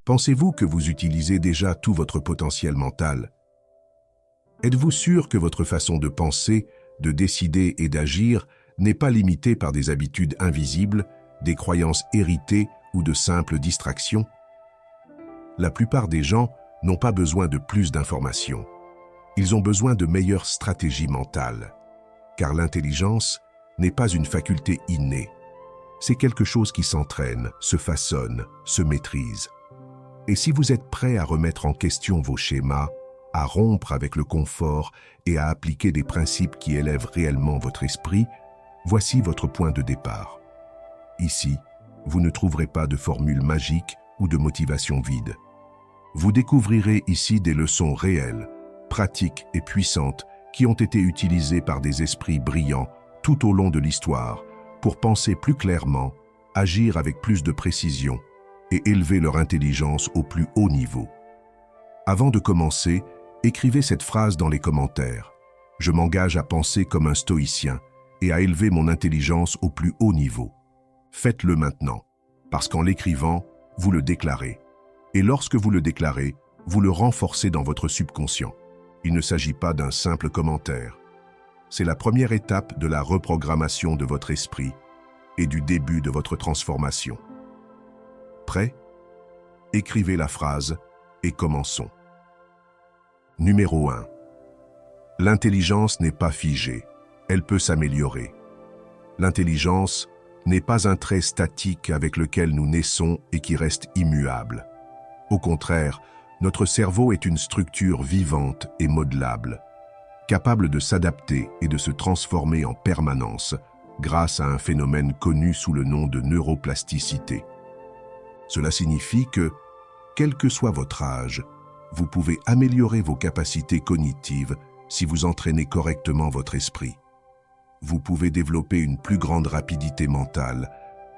Pensez-vous que vous utilisez déjà tout votre potentiel mental? Êtes-vous sûr que votre façon de penser, de décider et d'agir n'est pas limitée par des habitudes invisibles, des croyances héritées ou de simples distractions? La plupart des gens n'ont pas besoin de plus d'informations. Ils ont besoin de meilleures stratégies mentales. Car l'intelligence n'est pas une faculté innée. C'est quelque chose qui s'entraîne, se façonne, se maîtrise. Et si vous êtes prêt à remettre en question vos schémas, à rompre avec le confort et à appliquer des principes qui élèvent réellement votre esprit, voici votre point de départ. Ici, vous ne trouverez pas de formule magique ou de motivation vide. Vous découvrirez ici des leçons réelles, pratiques et puissantes qui ont été utilisées par des esprits brillants tout au long de l'histoire pour penser plus clairement, agir avec plus de précision et élever leur intelligence au plus haut niveau. Avant de commencer, écrivez cette phrase dans les commentaires. Je m'engage à penser comme un stoïcien et à élever mon intelligence au plus haut niveau. Faites-le maintenant, parce qu'en l'écrivant, vous le déclarez. Et lorsque vous le déclarez, vous le renforcez dans votre subconscient. Il ne s'agit pas d'un simple commentaire. C'est la première étape de la reprogrammation de votre esprit et du début de votre transformation. Prêt? Écrivez la phrase et commençons. Numéro 1. L'intelligence n'est pas figée, elle peut s'améliorer. L'intelligence n'est pas un trait statique avec lequel nous naissons et qui reste immuable. Au contraire, notre cerveau est une structure vivante et modelable, capable de s'adapter et de se transformer en permanence grâce à un phénomène connu sous le nom de neuroplasticité. Cela signifie que, quel que soit votre âge, vous pouvez améliorer vos capacités cognitives si vous entraînez correctement votre esprit. Vous pouvez développer une plus grande rapidité mentale,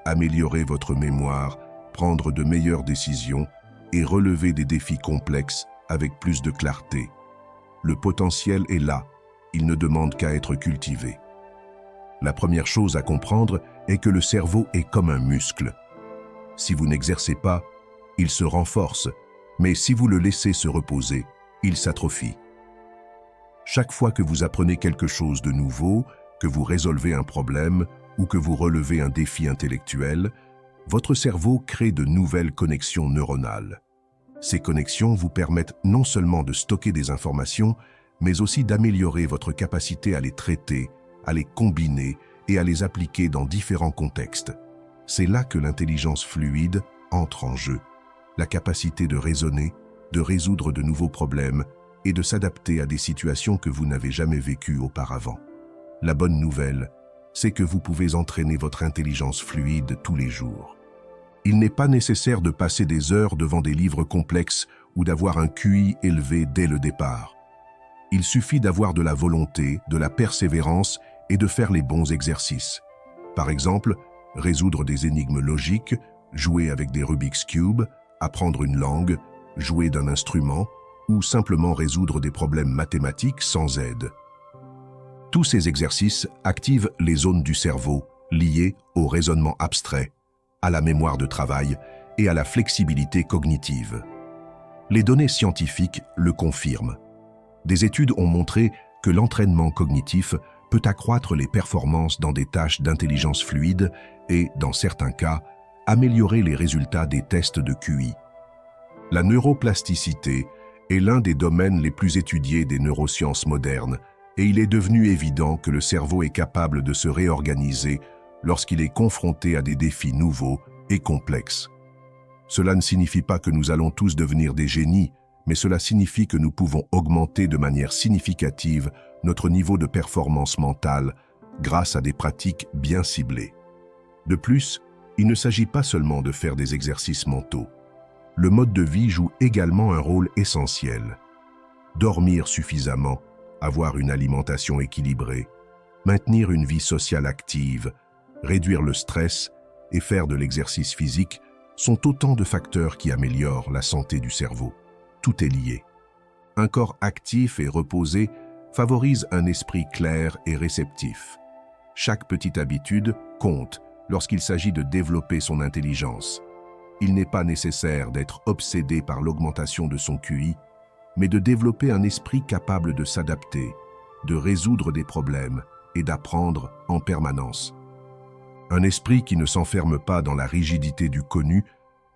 améliorer votre mémoire, prendre de meilleures décisions et relever des défis complexes avec plus de clarté. Le potentiel est là, il ne demande qu'à être cultivé. La première chose à comprendre est que le cerveau est comme un muscle. Si vous n'exercez pas, il se renforce, mais si vous le laissez se reposer, il s'atrophie. Chaque fois que vous apprenez quelque chose de nouveau, que vous résolvez un problème ou que vous relevez un défi intellectuel, votre cerveau crée de nouvelles connexions neuronales. Ces connexions vous permettent non seulement de stocker des informations, mais aussi d'améliorer votre capacité à les traiter, à les combiner et à les appliquer dans différents contextes. C'est là que l'intelligence fluide entre en jeu. La capacité de raisonner, de résoudre de nouveaux problèmes et de s'adapter à des situations que vous n'avez jamais vécues auparavant. La bonne nouvelle, c'est que vous pouvez entraîner votre intelligence fluide tous les jours. Il n'est pas nécessaire de passer des heures devant des livres complexes ou d'avoir un QI élevé dès le départ. Il suffit d'avoir de la volonté, de la persévérance et de faire les bons exercices. Par exemple, résoudre des énigmes logiques, jouer avec des Rubik's Cube, apprendre une langue, jouer d'un instrument ou simplement résoudre des problèmes mathématiques sans aide. Tous ces exercices activent les zones du cerveau liées au raisonnement abstrait, à la mémoire de travail et à la flexibilité cognitive. Les données scientifiques le confirment. Des études ont montré que l'entraînement cognitif peut accroître les performances dans des tâches d'intelligence fluide et, dans certains cas, améliorer les résultats des tests de QI. La neuroplasticité est l'un des domaines les plus étudiés des neurosciences modernes et il est devenu évident que le cerveau est capable de se réorganiser lorsqu'il est confronté à des défis nouveaux et complexes. Cela ne signifie pas que nous allons tous devenir des génies, mais cela signifie que nous pouvons augmenter de manière significative notre niveau de performance mentale grâce à des pratiques bien ciblées. De plus, il ne s'agit pas seulement de faire des exercices mentaux. Le mode de vie joue également un rôle essentiel. Dormir suffisamment, avoir une alimentation équilibrée, maintenir une vie sociale active, réduire le stress et faire de l'exercice physique sont autant de facteurs qui améliorent la santé du cerveau. Tout est lié. Un corps actif et reposé favorise un esprit clair et réceptif. Chaque petite habitude compte lorsqu'il s'agit de développer son intelligence. Il n'est pas nécessaire d'être obsédé par l'augmentation de son QI, mais de développer un esprit capable de s'adapter, de résoudre des problèmes et d'apprendre en permanence. Un esprit qui ne s'enferme pas dans la rigidité du connu,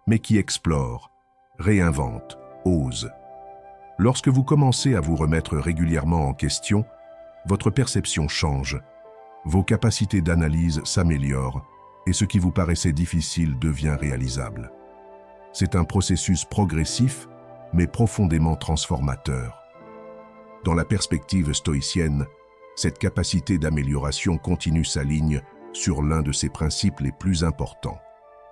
mais qui explore, réinvente, ose. Lorsque vous commencez à vous remettre régulièrement en question, votre perception change, vos capacités d'analyse s'améliorent et ce qui vous paraissait difficile devient réalisable. C'est un processus progressif, mais profondément transformateur. Dans la perspective stoïcienne, cette capacité d'amélioration continue sa ligne sur l'un de ses principes les plus importants,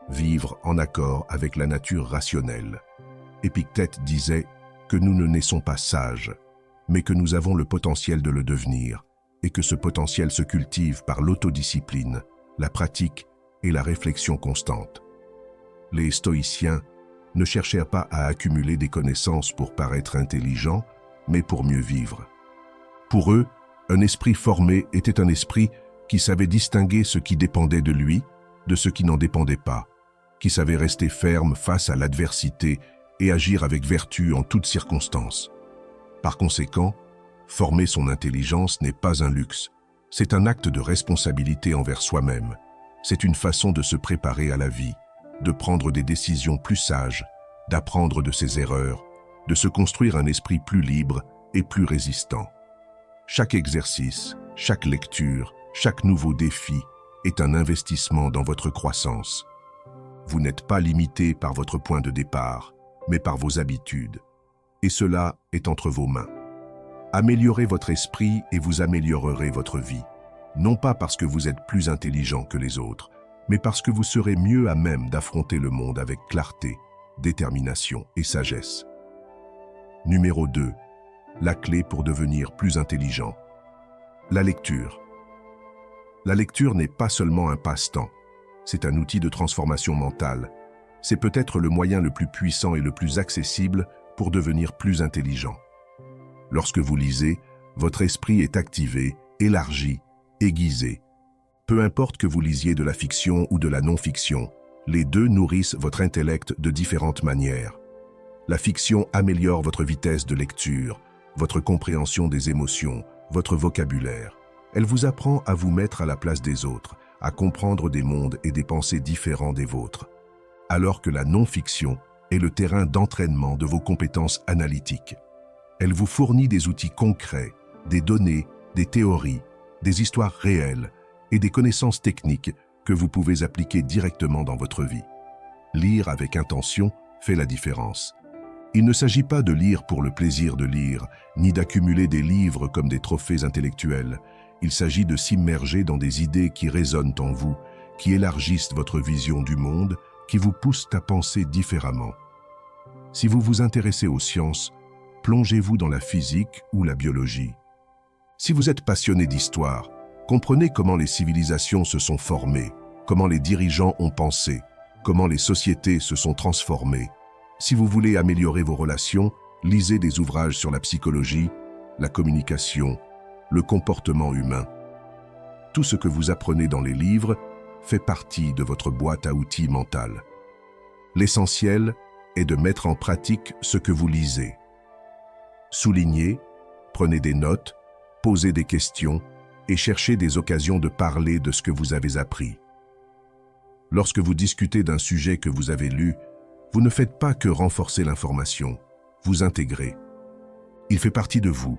vivre en accord avec la nature rationnelle. Épictète disait que nous ne naissons pas sages, mais que nous avons le potentiel de le devenir, et que ce potentiel se cultive par l'autodiscipline, la pratique et la réflexion constante. Les stoïciens ne cherchèrent pas à accumuler des connaissances pour paraître intelligents, mais pour mieux vivre. Pour eux, un esprit formé était un esprit qui savait distinguer ce qui dépendait de lui de ce qui n'en dépendait pas, qui savait rester ferme face à l'adversité et agir avec vertu en toutes circonstances. Par conséquent, former son intelligence n'est pas un luxe, c'est un acte de responsabilité envers soi-même. C'est une façon de se préparer à la vie, de prendre des décisions plus sages, d'apprendre de ses erreurs, de se construire un esprit plus libre et plus résistant. Chaque exercice, chaque lecture, chaque nouveau défi est un investissement dans votre croissance. Vous n'êtes pas limité par votre point de départ, mais par vos habitudes. Et cela est entre vos mains. Améliorez votre esprit et vous améliorerez votre vie. Non pas parce que vous êtes plus intelligent que les autres, mais parce que vous serez mieux à même d'affronter le monde avec clarté, détermination et sagesse. Numéro 2. La clé pour devenir plus intelligent. La lecture. La lecture n'est pas seulement un passe-temps, c'est un outil de transformation mentale. C'est peut-être le moyen le plus puissant et le plus accessible pour devenir plus intelligent. Lorsque vous lisez, votre esprit est activé, élargi, aiguisé. Peu importe que vous lisiez de la fiction ou de la non-fiction, les deux nourrissent votre intellect de différentes manières. La fiction améliore votre vitesse de lecture, votre compréhension des émotions, votre vocabulaire. Elle vous apprend à vous mettre à la place des autres, à comprendre des mondes et des pensées différents des vôtres. Alors que la non-fiction est le terrain d'entraînement de vos compétences analytiques. Elle vous fournit des outils concrets, des données, des théories, des histoires réelles et des connaissances techniques que vous pouvez appliquer directement dans votre vie. Lire avec intention fait la différence. Il ne s'agit pas de lire pour le plaisir de lire, ni d'accumuler des livres comme des trophées intellectuels. Il s'agit de s'immerger dans des idées qui résonnent en vous, qui élargissent votre vision du monde, qui vous poussent à penser différemment. Si vous vous intéressez aux sciences, plongez-vous dans la physique ou la biologie. Si vous êtes passionné d'histoire, comprenez comment les civilisations se sont formées, comment les dirigeants ont pensé, comment les sociétés se sont transformées. Si vous voulez améliorer vos relations, lisez des ouvrages sur la psychologie, la communication, le comportement humain. Tout ce que vous apprenez dans les livres fait partie de votre boîte à outils mentale. L'essentiel est de mettre en pratique ce que vous lisez. Soulignez, prenez des notes, posez des questions et cherchez des occasions de parler de ce que vous avez appris. Lorsque vous discutez d'un sujet que vous avez lu, vous ne faites pas que renforcer l'information, vous intégrez. Il fait partie de vous.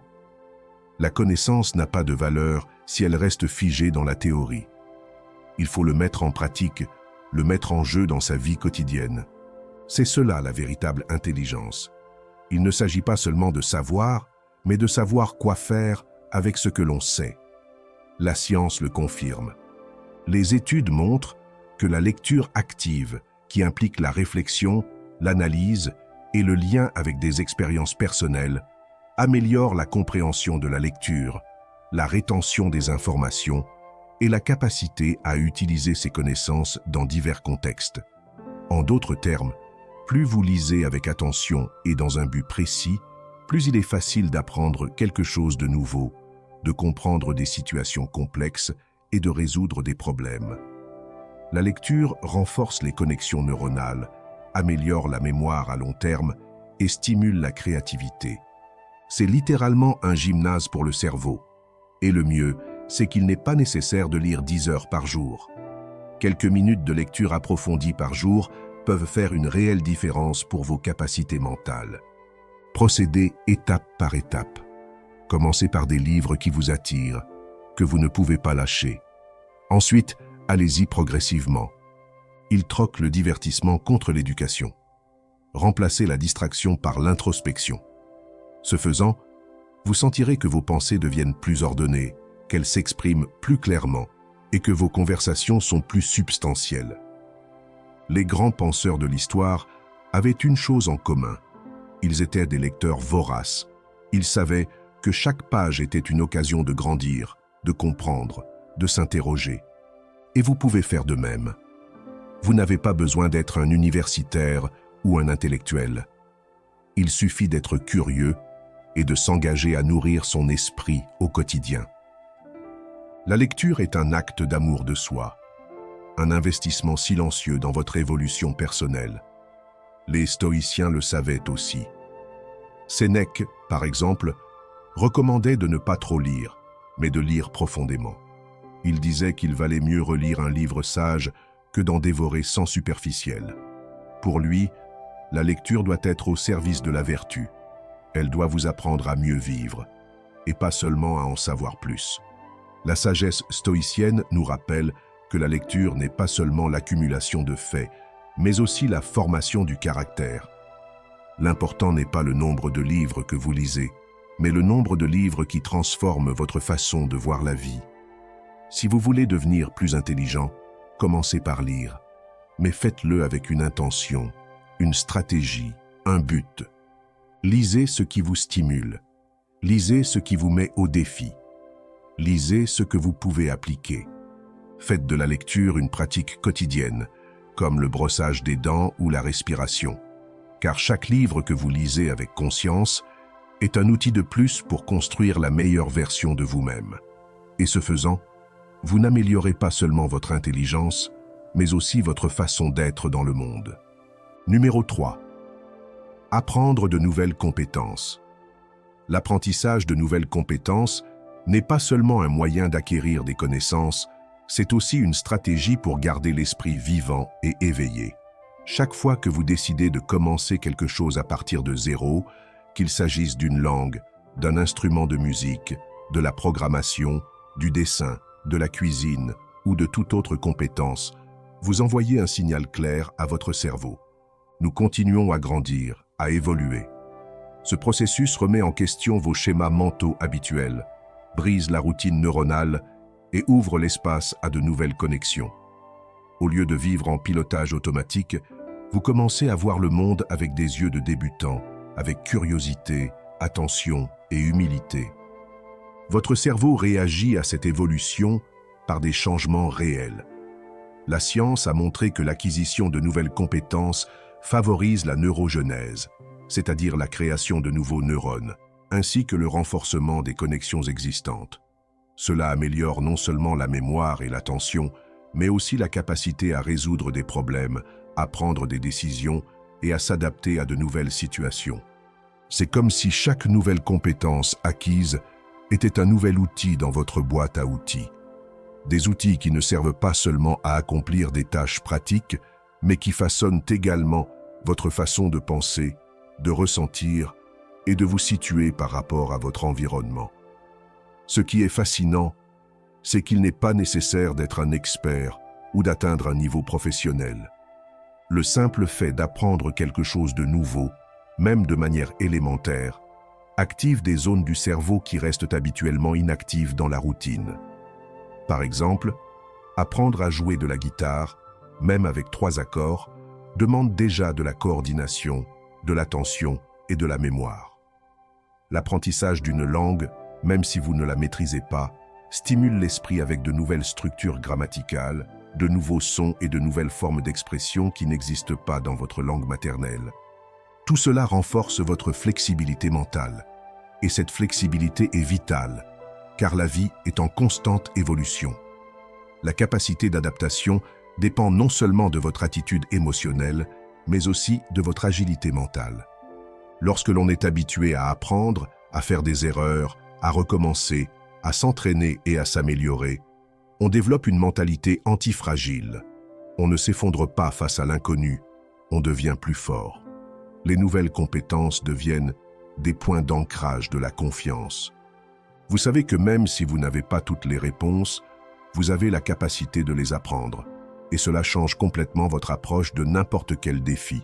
La connaissance n'a pas de valeur si elle reste figée dans la théorie. Il faut le mettre en pratique, le mettre en jeu dans sa vie quotidienne. C'est cela la véritable intelligence. Il ne s'agit pas seulement de savoir, mais de savoir quoi faire avec ce que l'on sait. La science le confirme. Les études montrent que la lecture active, qui implique la réflexion, l'analyse et le lien avec des expériences personnelles, améliore la compréhension de la lecture, la rétention des informations et la capacité à utiliser ces connaissances dans divers contextes. En d'autres termes, plus vous lisez avec attention et dans un but précis, plus il est facile d'apprendre quelque chose de nouveau, de comprendre des situations complexes et de résoudre des problèmes. La lecture renforce les connexions neuronales, améliore la mémoire à long terme et stimule la créativité. C'est littéralement un gymnase pour le cerveau. Et le mieux, c'est qu'il n'est pas nécessaire de lire 10 heures par jour. Quelques minutes de lecture approfondie par jour peuvent faire une réelle différence pour vos capacités mentales. Procédez étape par étape. Commencez par des livres qui vous attirent, que vous ne pouvez pas lâcher. Ensuite, allez-y progressivement. Ils troquent le divertissement contre l'éducation. Remplacez la distraction par l'introspection. Ce faisant, vous sentirez que vos pensées deviennent plus ordonnées, qu'elles s'expriment plus clairement et que vos conversations sont plus substantielles. Les grands penseurs de l'histoire avaient une chose en commun. Ils étaient des lecteurs voraces. Ils savaient que chaque page était une occasion de grandir, de comprendre, de s'interroger. Et vous pouvez faire de même. Vous n'avez pas besoin d'être un universitaire ou un intellectuel. Il suffit d'être curieux et de s'engager à nourrir son esprit au quotidien. La lecture est un acte d'amour de soi, un investissement silencieux dans votre évolution personnelle. Les stoïciens le savaient aussi. Sénèque, par exemple, recommandait de ne pas trop lire, mais de lire profondément. Il disait qu'il valait mieux relire un livre sage que d'en dévorer 100 superficiels. Pour lui, la lecture doit être au service de la vertu. Elle doit vous apprendre à mieux vivre, et pas seulement à en savoir plus. La sagesse stoïcienne nous rappelle que la lecture n'est pas seulement l'accumulation de faits, mais aussi la formation du caractère. L'important n'est pas le nombre de livres que vous lisez, mais le nombre de livres qui transforment votre façon de voir la vie. Si vous voulez devenir plus intelligent, commencez par lire, mais faites-le avec une intention, une stratégie, un but. Lisez ce qui vous stimule. Lisez ce qui vous met au défi. Lisez ce que vous pouvez appliquer. Faites de la lecture une pratique quotidienne, comme le brossage des dents ou la respiration. Car chaque livre que vous lisez avec conscience est un outil de plus pour construire la meilleure version de vous-même. Et ce faisant, vous n'améliorez pas seulement votre intelligence, mais aussi votre façon d'être dans le monde. Numéro 3. Apprendre de nouvelles compétences. L'apprentissage de nouvelles compétences n'est pas seulement un moyen d'acquérir des connaissances, c'est aussi une stratégie pour garder l'esprit vivant et éveillé. Chaque fois que vous décidez de commencer quelque chose à partir de zéro, qu'il s'agisse d'une langue, d'un instrument de musique, de la programmation, du dessin, de la cuisine ou de toute autre compétence, vous envoyez un signal clair à votre cerveau. Nous continuons à grandir, à évoluer. Ce processus remet en question vos schémas mentaux habituels, brise la routine neuronale et ouvre l'espace à de nouvelles connexions. Au lieu de vivre en pilotage automatique, vous commencez à voir le monde avec des yeux de débutant, avec curiosité, attention et humilité. Votre cerveau réagit à cette évolution par des changements réels. La science a montré que l'acquisition de nouvelles compétences favorise la neurogenèse, c'est-à-dire la création de nouveaux neurones, ainsi que le renforcement des connexions existantes. Cela améliore non seulement la mémoire et l'attention, mais aussi la capacité à résoudre des problèmes, à prendre des décisions et à s'adapter à de nouvelles situations. C'est comme si chaque nouvelle compétence acquise était un nouvel outil dans votre boîte à outils. Des outils qui ne servent pas seulement à accomplir des tâches pratiques, mais qui façonnent également votre façon de penser, de ressentir et de vous situer par rapport à votre environnement. Ce qui est fascinant, c'est qu'il n'est pas nécessaire d'être un expert ou d'atteindre un niveau professionnel. Le simple fait d'apprendre quelque chose de nouveau, même de manière élémentaire, active des zones du cerveau qui restent habituellement inactives dans la routine. Par exemple, apprendre à jouer de la guitare, même avec 3 accords, demande déjà de la coordination, de l'attention et de la mémoire. L'apprentissage d'une langue, même si vous ne la maîtrisez pas, stimule l'esprit avec de nouvelles structures grammaticales, de nouveaux sons et de nouvelles formes d'expression qui n'existent pas dans votre langue maternelle. Tout cela renforce votre flexibilité mentale. Et cette flexibilité est vitale, car la vie est en constante évolution. La capacité d'adaptation dépend non seulement de votre attitude émotionnelle, mais aussi de votre agilité mentale. Lorsque l'on est habitué à apprendre, à faire des erreurs, à recommencer, à s'entraîner et à s'améliorer, on développe une mentalité antifragile. On ne s'effondre pas face à l'inconnu, on devient plus fort. Les nouvelles compétences deviennent des points d'ancrage de la confiance. Vous savez que même si vous n'avez pas toutes les réponses, vous avez la capacité de les apprendre. Et cela change complètement votre approche de n'importe quel défi.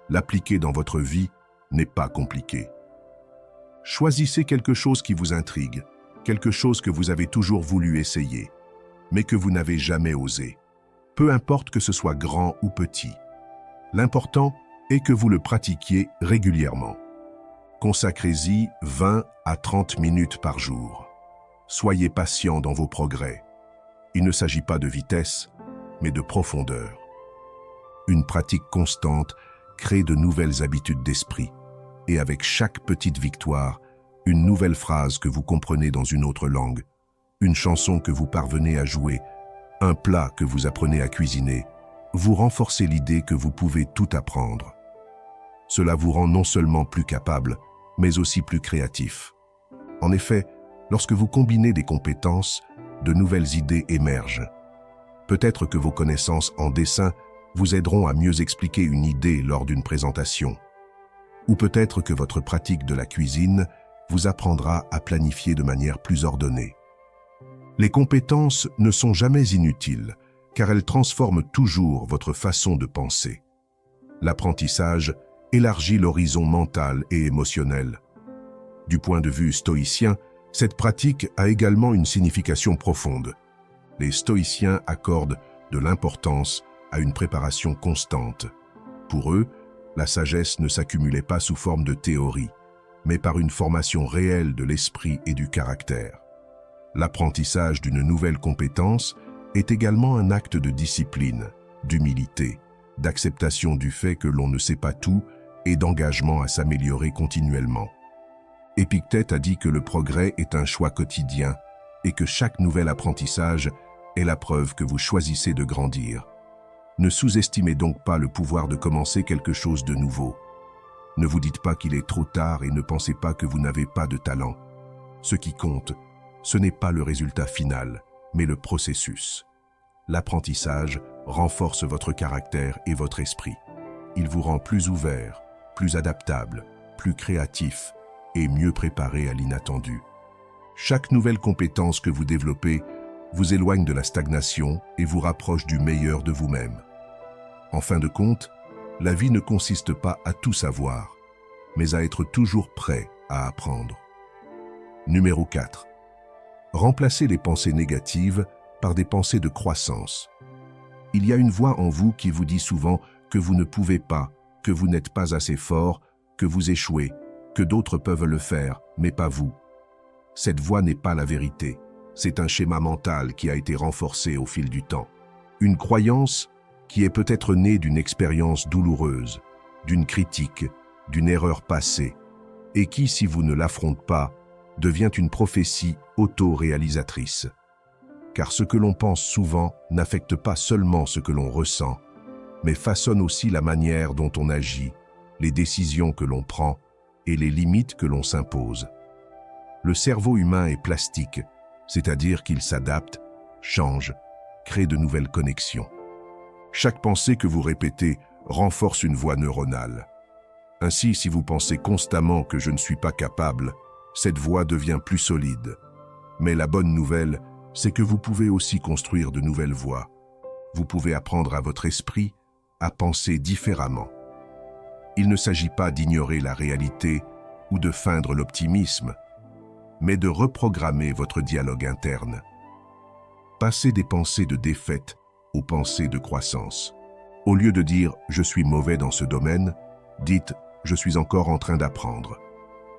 L'appliquer dans votre vie n'est pas compliqué. Choisissez quelque chose qui vous intrigue, quelque chose que vous avez toujours voulu essayer, mais que vous n'avez jamais osé. Peu importe que ce soit grand ou petit. L'important est que vous le pratiquiez régulièrement. Consacrez-y 20 à 30 minutes par jour. Soyez patient dans vos progrès. Il ne s'agit pas de vitesse, mais de profondeur. Une pratique constante crée de nouvelles habitudes d'esprit. Et avec chaque petite victoire, une nouvelle phrase que vous comprenez dans une autre langue, une chanson que vous parvenez à jouer, un plat que vous apprenez à cuisiner, vous renforcez l'idée que vous pouvez tout apprendre. Cela vous rend non seulement plus capable, mais aussi plus créatif. En effet, lorsque vous combinez des compétences, de nouvelles idées émergent. Peut-être que vos connaissances en dessin vous aideront à mieux expliquer une idée lors d'une présentation. Ou peut-être que votre pratique de la cuisine vous apprendra à planifier de manière plus ordonnée. Les compétences ne sont jamais inutiles, car elles transforment toujours votre façon de penser. L'apprentissage élargit l'horizon mental et émotionnel. Du point de vue stoïcien, cette pratique a également une signification profonde. Les stoïciens accordent de l'importance à une préparation constante. Pour eux, la sagesse ne s'accumulait pas sous forme de théorie, mais par une formation réelle de l'esprit et du caractère. L'apprentissage d'une nouvelle compétence est également un acte de discipline, d'humilité, d'acceptation du fait que l'on ne sait pas tout et d'engagement à s'améliorer continuellement. Épictète a dit que le progrès est un choix quotidien et que chaque nouvel apprentissage est la preuve que vous choisissez de grandir. Ne sous-estimez donc pas le pouvoir de commencer quelque chose de nouveau. Ne vous dites pas qu'il est trop tard et ne pensez pas que vous n'avez pas de talent. Ce qui compte, ce n'est pas le résultat final, mais le processus. L'apprentissage renforce votre caractère et votre esprit. Il vous rend plus ouvert, plus adaptable, plus créatif et mieux préparé à l'inattendu. Chaque nouvelle compétence que vous développez vous éloigne de la stagnation et vous rapproche du meilleur de vous-même. En fin de compte, la vie ne consiste pas à tout savoir, mais à être toujours prêt à apprendre. Numéro 4. Remplacez les pensées négatives par des pensées de croissance. Il y a une voix en vous qui vous dit souvent que vous ne pouvez pas, que vous n'êtes pas assez fort, que vous échouez, que d'autres peuvent le faire, mais pas vous. Cette voix n'est pas la vérité. C'est un schéma mental qui a été renforcé au fil du temps. Une croyance qui est peut-être née d'une expérience douloureuse, d'une critique, d'une erreur passée, et qui, si vous ne l'affrontez pas, devient une prophétie auto-réalisatrice. Car ce que l'on pense souvent n'affecte pas seulement ce que l'on ressent, mais façonne aussi la manière dont on agit, les décisions que l'on prend et les limites que l'on s'impose. Le cerveau humain est plastique, c'est-à-dire qu'il s'adapte, change, crée de nouvelles connexions. Chaque pensée que vous répétez renforce une voie neuronale. Ainsi, si vous pensez constamment que je ne suis pas capable, cette voie devient plus solide. Mais la bonne nouvelle, c'est que vous pouvez aussi construire de nouvelles voies. Vous pouvez apprendre à votre esprit à penser différemment. Il ne s'agit pas d'ignorer la réalité ou de feindre l'optimisme, mais de reprogrammer votre dialogue interne. Passez des pensées de défaite aux pensées de croissance. Au lieu de dire « je suis mauvais dans ce domaine », dites « je suis encore en train d'apprendre ».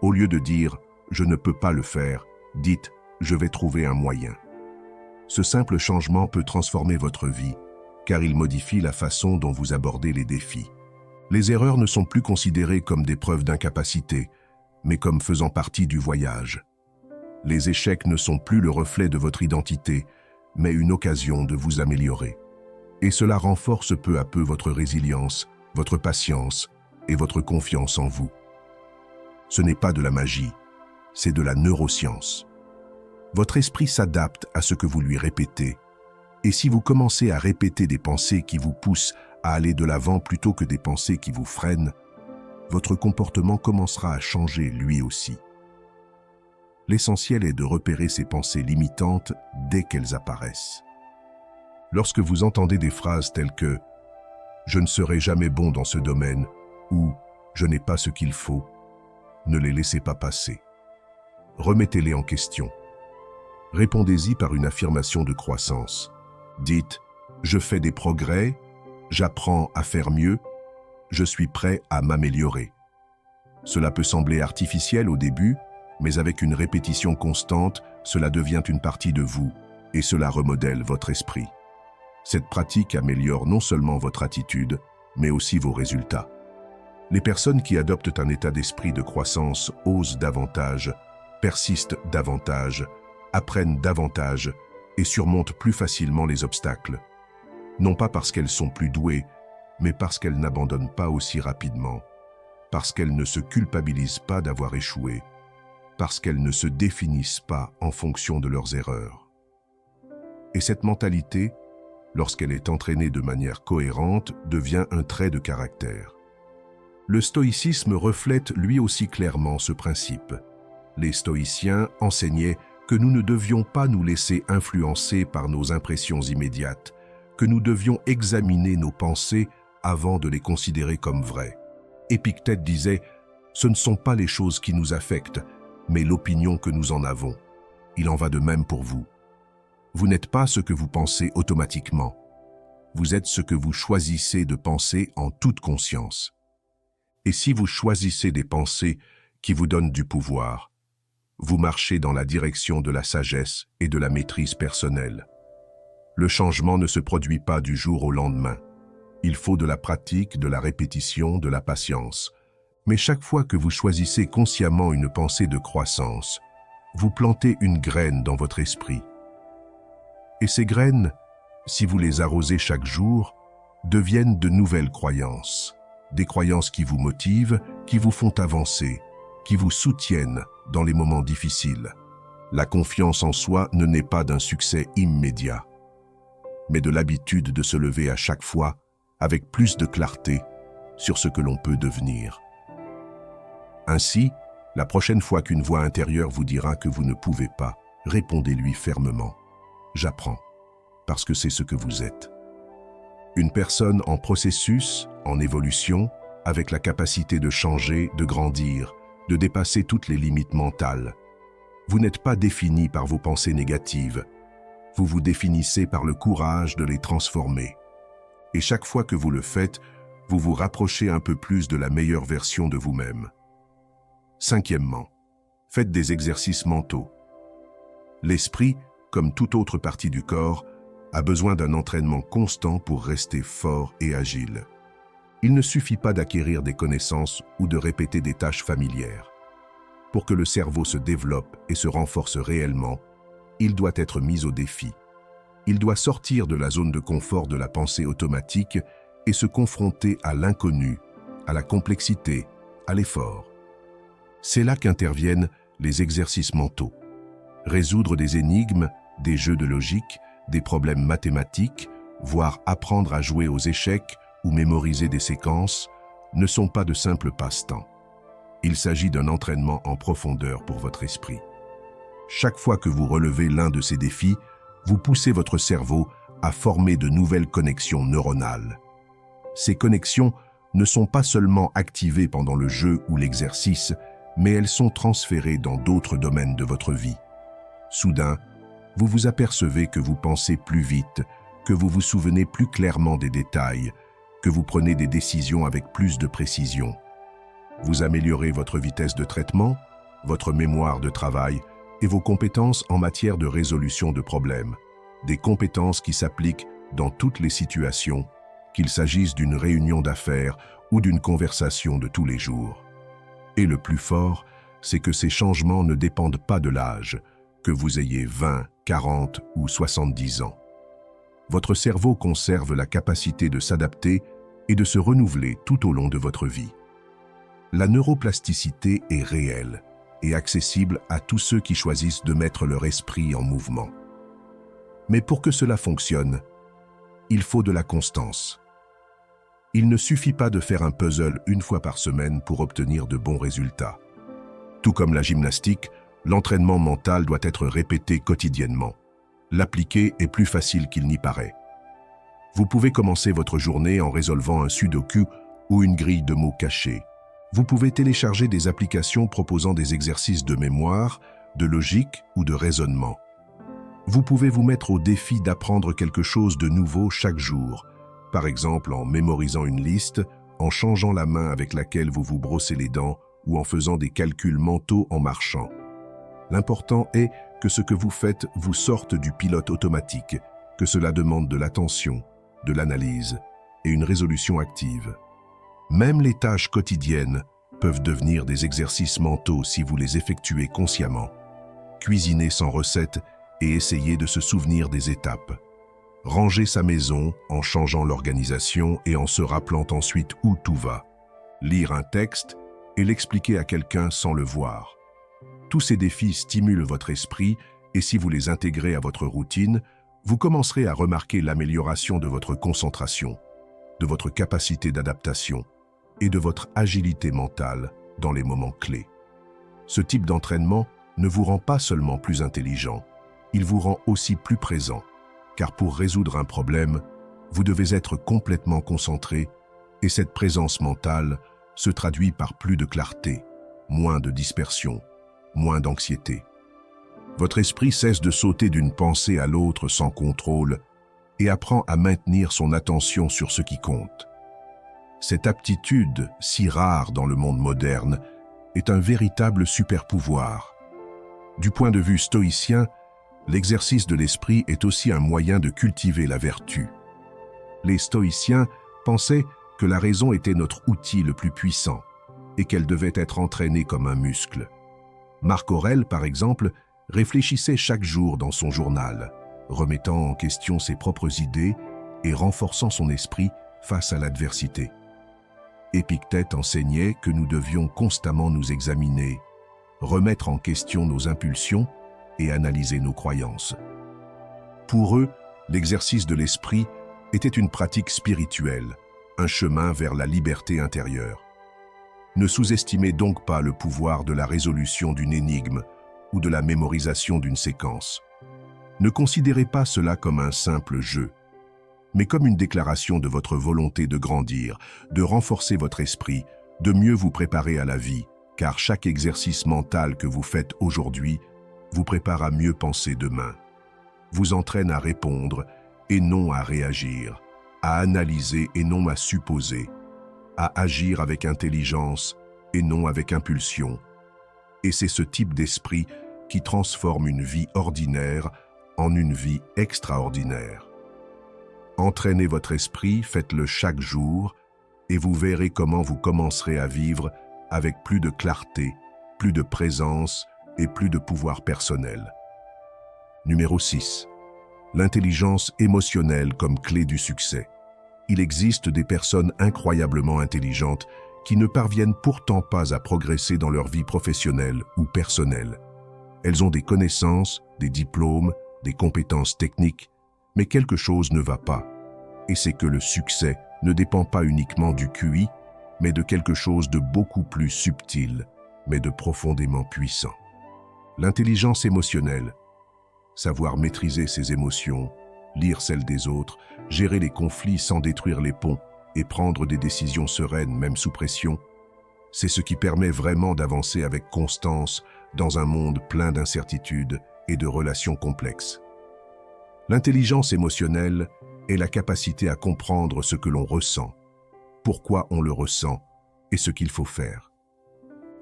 Au lieu de dire « je ne peux pas le faire », dites « je vais trouver un moyen ». Ce simple changement peut transformer votre vie, car il modifie la façon dont vous abordez les défis. Les erreurs ne sont plus considérées comme des preuves d'incapacité, mais comme faisant partie du voyage. Les échecs ne sont plus le reflet de votre identité, mais une occasion de vous améliorer. Et cela renforce peu à peu votre résilience votre patience et votre confiance en vous. Ce n'est pas de la magie, c'est de la neuroscience. Votre esprit s'adapte à ce que vous lui répétez. Et si vous commencez à répéter des pensées qui vous poussent à aller de l'avant plutôt que des pensées qui vous freinent, votre comportement commencera à changer lui aussi. L'essentiel est de repérer ces pensées limitantes dès qu'elles apparaissent. Lorsque vous entendez des phrases telles que « je ne serai jamais bon dans ce domaine » ou « je n'ai pas ce qu'il faut », ne les laissez pas passer. Remettez-les en question. Répondez-y par une affirmation de croissance. Dites « je fais des progrès », « j'apprends à faire mieux », « je suis prêt à m'améliorer ». Cela peut sembler artificiel au début, mais avec une répétition constante, cela devient une partie de vous et cela remodèle votre esprit. Cette pratique améliore non seulement votre attitude, mais aussi vos résultats. Les personnes qui adoptent un état d'esprit de croissance osent davantage, persistent davantage, apprennent davantage et surmontent plus facilement les obstacles. Non pas parce qu'elles sont plus douées, mais parce qu'elles n'abandonnent pas aussi rapidement, parce qu'elles ne se culpabilisent pas d'avoir échoué, parce qu'elles ne se définissent pas en fonction de leurs erreurs. Et cette mentalité, lorsqu'elle est entraînée de manière cohérente, devient un trait de caractère. Le stoïcisme reflète lui aussi clairement ce principe. Les stoïciens enseignaient que nous ne devions pas nous laisser influencer par nos impressions immédiates, que nous devions examiner nos pensées avant de les considérer comme vraies. Épictète disait « Ce ne sont pas les choses qui nous affectent, mais l'opinion que nous en avons. Il en va de même pour vous. Vous n'êtes pas ce que vous pensez automatiquement. Vous êtes ce que vous choisissez de penser en toute conscience. Et si vous choisissez des pensées qui vous donnent du pouvoir, vous marchez dans la direction de la sagesse et de la maîtrise personnelle. Le changement ne se produit pas du jour au lendemain. Il faut de la pratique, de la répétition, de la patience. Mais chaque fois que vous choisissez consciemment une pensée de croissance, vous plantez une graine dans votre esprit. Et ces graines, si vous les arrosez chaque jour, deviennent de nouvelles croyances. Des croyances qui vous motivent, qui vous font avancer, qui vous soutiennent dans les moments difficiles. La confiance en soi ne naît pas d'un succès immédiat, mais de l'habitude de se lever à chaque fois avec plus de clarté sur ce que l'on peut devenir. Ainsi, la prochaine fois qu'une voix intérieure vous dira que vous ne pouvez pas, répondez-lui fermement. J'apprends, parce que c'est ce que vous êtes. Une personne en processus, en évolution, avec la capacité de changer, de grandir, de dépasser toutes les limites mentales. Vous n'êtes pas défini par vos pensées négatives. Vous vous définissez par le courage de les transformer. Et chaque fois que vous le faites, vous vous rapprochez un peu plus de la meilleure version de vous-même. Cinquièmement, faites des exercices mentaux. L'esprit, comme toute autre partie du corps, a besoin d'un entraînement constant pour rester fort et agile. Il ne suffit pas d'acquérir des connaissances ou de répéter des tâches familières. Pour que le cerveau se développe et se renforce réellement, il doit être mis au défi. Il doit sortir de la zone de confort de la pensée automatique et se confronter à l'inconnu, à la complexité, à l'effort. C'est là qu'interviennent les exercices mentaux. Résoudre des énigmes, des jeux de logique, des problèmes mathématiques, voire apprendre à jouer aux échecs ou mémoriser des séquences, ne sont pas de simples passe-temps. Il s'agit d'un entraînement en profondeur pour votre esprit. Chaque fois que vous relevez l'un de ces défis, vous poussez votre cerveau à former de nouvelles connexions neuronales. Ces connexions ne sont pas seulement activées pendant le jeu ou l'exercice, mais elles sont transférées dans d'autres domaines de votre vie. Soudain, vous vous apercevez que vous pensez plus vite, que vous vous souvenez plus clairement des détails, que vous prenez des décisions avec plus de précision. Vous améliorez votre vitesse de traitement, votre mémoire de travail et vos compétences en matière de résolution de problèmes. Des compétences qui s'appliquent dans toutes les situations, qu'il s'agisse d'une réunion d'affaires ou d'une conversation de tous les jours. Et le plus fort, c'est que ces changements ne dépendent pas de l'âge, que vous ayez 20, 40 ou 70 ans. Votre cerveau conserve la capacité de s'adapter et de se renouveler tout au long de votre vie. La neuroplasticité est réelle et accessible à tous ceux qui choisissent de mettre leur esprit en mouvement. Mais pour que cela fonctionne, il faut de la constance. Il ne suffit pas de faire un puzzle une fois par semaine pour obtenir de bons résultats. Tout comme la gymnastique, l'entraînement mental doit être répété quotidiennement. L'appliquer est plus facile qu'il n'y paraît. Vous pouvez commencer votre journée en résolvant un sudoku ou une grille de mots cachés. Vous pouvez télécharger des applications proposant des exercices de mémoire, de logique ou de raisonnement. Vous pouvez vous mettre au défi d'apprendre quelque chose de nouveau chaque jour, par exemple en mémorisant une liste, en changeant la main avec laquelle vous vous brossez les dents ou en faisant des calculs mentaux en marchant. L'important est que ce que vous faites vous sorte du pilote automatique, que cela demande de l'attention, de l'analyse et une résolution active. Même les tâches quotidiennes peuvent devenir des exercices mentaux si vous les effectuez consciemment. Cuisiner sans recette et essayer de se souvenir des étapes. Ranger sa maison en changeant l'organisation et en se rappelant ensuite où tout va. Lire un texte et l'expliquer à quelqu'un sans le voir. Tous ces défis stimulent votre esprit et si vous les intégrez à votre routine, vous commencerez à remarquer l'amélioration de votre concentration, de votre capacité d'adaptation et de votre agilité mentale dans les moments clés. Ce type d'entraînement ne vous rend pas seulement plus intelligent, il vous rend aussi plus présent, car pour résoudre un problème, vous devez être complètement concentré et cette présence mentale se traduit par plus de clarté, moins de dispersion, moins d'anxiété. Votre esprit cesse de sauter d'une pensée à l'autre sans contrôle et apprend à maintenir son attention sur ce qui compte. Cette aptitude, si rare dans le monde moderne, est un véritable super-pouvoir. Du point de vue stoïcien, l'exercice de l'esprit est aussi un moyen de cultiver la vertu. Les stoïciens pensaient que la raison était notre outil le plus puissant et qu'elle devait être entraînée comme un muscle. Marc Aurèle, par exemple, réfléchissait chaque jour dans son journal, remettant en question ses propres idées et renforçant son esprit face à l'adversité. Épictète enseignait que nous devions constamment nous examiner, remettre en question nos impulsions et analyser nos croyances. Pour eux, l'exercice de l'esprit était une pratique spirituelle, un chemin vers la liberté intérieure. Ne sous-estimez donc pas le pouvoir de la résolution d'une énigme ou de la mémorisation d'une séquence. Ne considérez pas cela comme un simple jeu, mais comme une déclaration de votre volonté de grandir, de renforcer votre esprit, de mieux vous préparer à la vie, car chaque exercice mental que vous faites aujourd'hui vous prépare à mieux penser demain, vous entraîne à répondre et non à réagir, à analyser et non à supposer, à agir avec intelligence et non avec impulsion. Et c'est ce type d'esprit qui transforme une vie ordinaire en une vie extraordinaire. Entraînez votre esprit, faites-le chaque jour, et vous verrez comment vous commencerez à vivre avec plus de clarté, plus de présence et plus de pouvoir personnel. Numéro 6. L'intelligence émotionnelle comme clé du succès. Il existe des personnes incroyablement intelligentes qui ne parviennent pourtant pas à progresser dans leur vie professionnelle ou personnelle. Elles ont des connaissances, des diplômes, des compétences techniques, mais quelque chose ne va pas. Et c'est que le succès ne dépend pas uniquement du QI, mais de quelque chose de beaucoup plus subtil, mais de profondément puissant. L'intelligence émotionnelle, savoir maîtriser ses émotions, lire celles des autres, gérer les conflits sans détruire les ponts et prendre des décisions sereines même sous pression, c'est ce qui permet vraiment d'avancer avec constance dans un monde plein d'incertitudes et de relations complexes. L'intelligence émotionnelle est la capacité à comprendre ce que l'on ressent, pourquoi on le ressent et ce qu'il faut faire.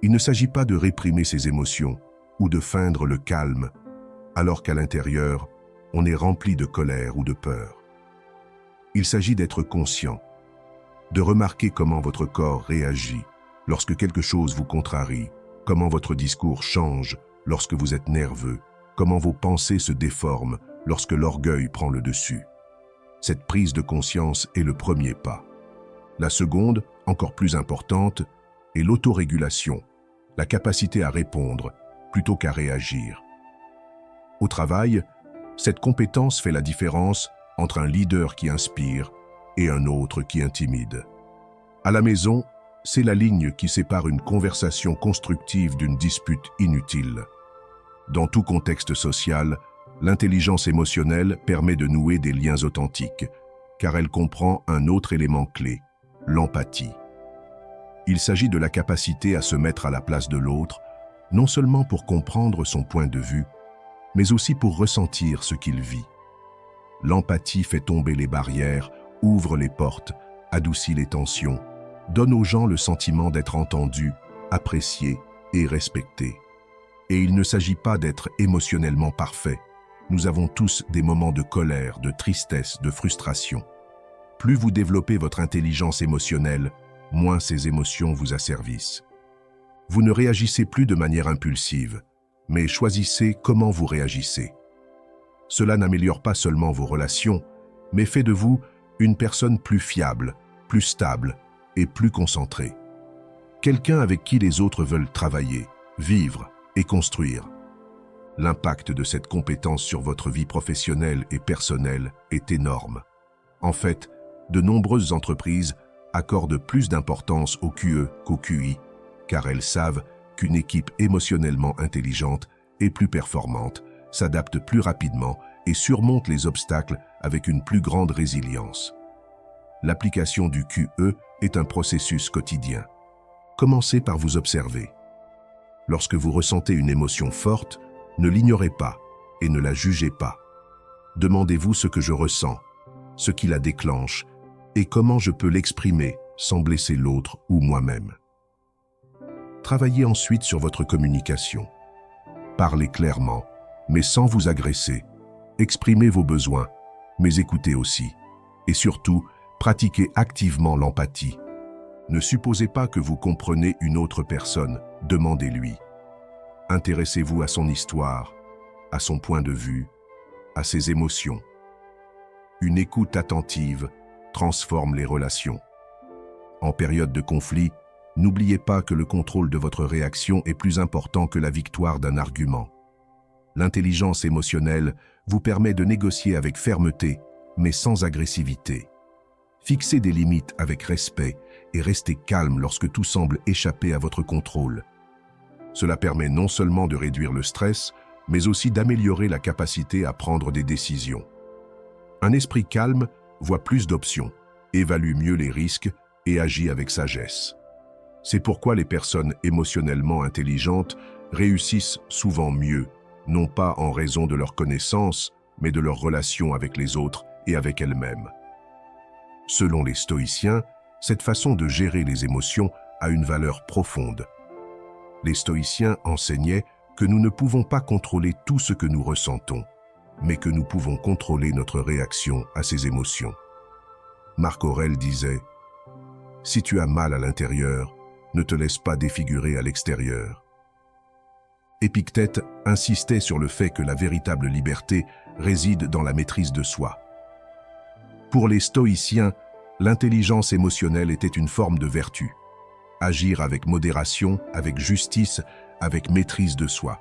Il ne s'agit pas de réprimer ses émotions ou de feindre le calme, alors qu'à l'intérieur, on est rempli de colère ou de peur. Il s'agit d'être conscient, de remarquer comment votre corps réagit lorsque quelque chose vous contrarie, comment votre discours change lorsque vous êtes nerveux, comment vos pensées se déforment lorsque l'orgueil prend le dessus. Cette prise de conscience est le premier pas. La seconde, encore plus importante, est l'autorégulation, la capacité à répondre plutôt qu'à réagir. Au travail, cette compétence fait la différence entre un leader qui inspire et un autre qui intimide. À la maison, c'est la ligne qui sépare une conversation constructive d'une dispute inutile. Dans tout contexte social, l'intelligence émotionnelle permet de nouer des liens authentiques, car elle comprend un autre élément clé, l'empathie. Il s'agit de la capacité à se mettre à la place de l'autre, non seulement pour comprendre son point de vue, mais aussi pour ressentir ce qu'il vit. L'empathie fait tomber les barrières, ouvre les portes, adoucit les tensions, donne aux gens le sentiment d'être entendus, appréciés et respectés. Et il ne s'agit pas d'être émotionnellement parfait. Nous avons tous des moments de colère, de tristesse, de frustration. Plus vous développez votre intelligence émotionnelle, moins ces émotions vous asservissent. Vous ne réagissez plus de manière impulsive, mais choisissez comment vous réagissez. Cela n'améliore pas seulement vos relations, mais fait de vous une personne plus fiable, plus stable et plus concentrée. Quelqu'un avec qui les autres veulent travailler, vivre et construire. L'impact de cette compétence sur votre vie professionnelle et personnelle est énorme. En fait, de nombreuses entreprises accordent plus d'importance au QE qu'au QI, car elles savent qu'une équipe émotionnellement intelligente et plus performante s'adapte plus rapidement et surmonte les obstacles avec une plus grande résilience. L'application du QE est un processus quotidien. Commencez par vous observer. Lorsque vous ressentez une émotion forte, ne l'ignorez pas et ne la jugez pas. Demandez-vous ce que je ressens, ce qui la déclenche et comment je peux l'exprimer sans blesser l'autre ou moi-même. Travaillez ensuite sur votre communication. Parlez clairement, mais sans vous agresser. Exprimez vos besoins, mais écoutez aussi. Et surtout, pratiquez activement l'empathie. Ne supposez pas que vous comprenez une autre personne, demandez-lui. Intéressez-vous à son histoire, à son point de vue, à ses émotions. Une écoute attentive transforme les relations. En période de conflit, n'oubliez pas que le contrôle de votre réaction est plus important que la victoire d'un argument. L'intelligence émotionnelle vous permet de négocier avec fermeté, mais sans agressivité. Fixez des limites avec respect et restez calme lorsque tout semble échapper à votre contrôle. Cela permet non seulement de réduire le stress, mais aussi d'améliorer la capacité à prendre des décisions. Un esprit calme voit plus d'options, évalue mieux les risques et agit avec sagesse. C'est pourquoi les personnes émotionnellement intelligentes réussissent souvent mieux, non pas en raison de leurs connaissances, mais de leurs relations avec les autres et avec elles-mêmes. Selon les stoïciens, cette façon de gérer les émotions a une valeur profonde. Les stoïciens enseignaient que nous ne pouvons pas contrôler tout ce que nous ressentons, mais que nous pouvons contrôler notre réaction à ces émotions. Marc Aurèle disait « Si tu as mal à l'intérieur, ne te laisse pas défigurer à l'extérieur. » Épictète insistait sur le fait que la véritable liberté réside dans la maîtrise de soi. Pour les stoïciens, l'intelligence émotionnelle était une forme de vertu. Agir avec modération, avec justice, avec maîtrise de soi.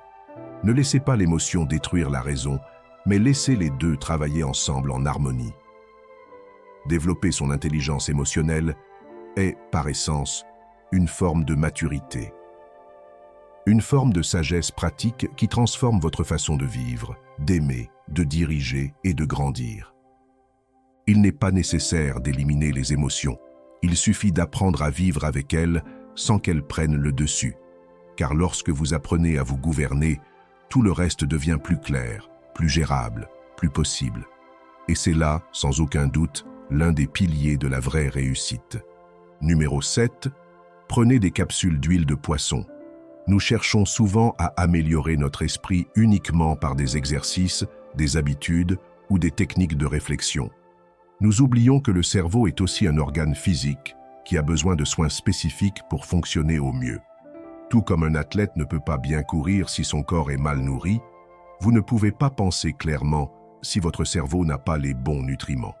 Ne laissez pas l'émotion détruire la raison, mais laissez les deux travailler ensemble en harmonie. Développer son intelligence émotionnelle est, par essence, une forme de maturité. Une forme de sagesse pratique qui transforme votre façon de vivre, d'aimer, de diriger et de grandir. Il n'est pas nécessaire d'éliminer les émotions. Il suffit d'apprendre à vivre avec elles sans qu'elles prennent le dessus. Car lorsque vous apprenez à vous gouverner, tout le reste devient plus clair, plus gérable, plus possible. Et c'est là, sans aucun doute, l'un des piliers de la vraie réussite. Numéro 7. Prenez des capsules d'huile de poisson. Nous cherchons souvent à améliorer notre esprit uniquement par des exercices, des habitudes ou des techniques de réflexion. Nous oublions que le cerveau est aussi un organe physique qui a besoin de soins spécifiques pour fonctionner au mieux. Tout comme un athlète ne peut pas bien courir si son corps est mal nourri, vous ne pouvez pas penser clairement si votre cerveau n'a pas les bons nutriments.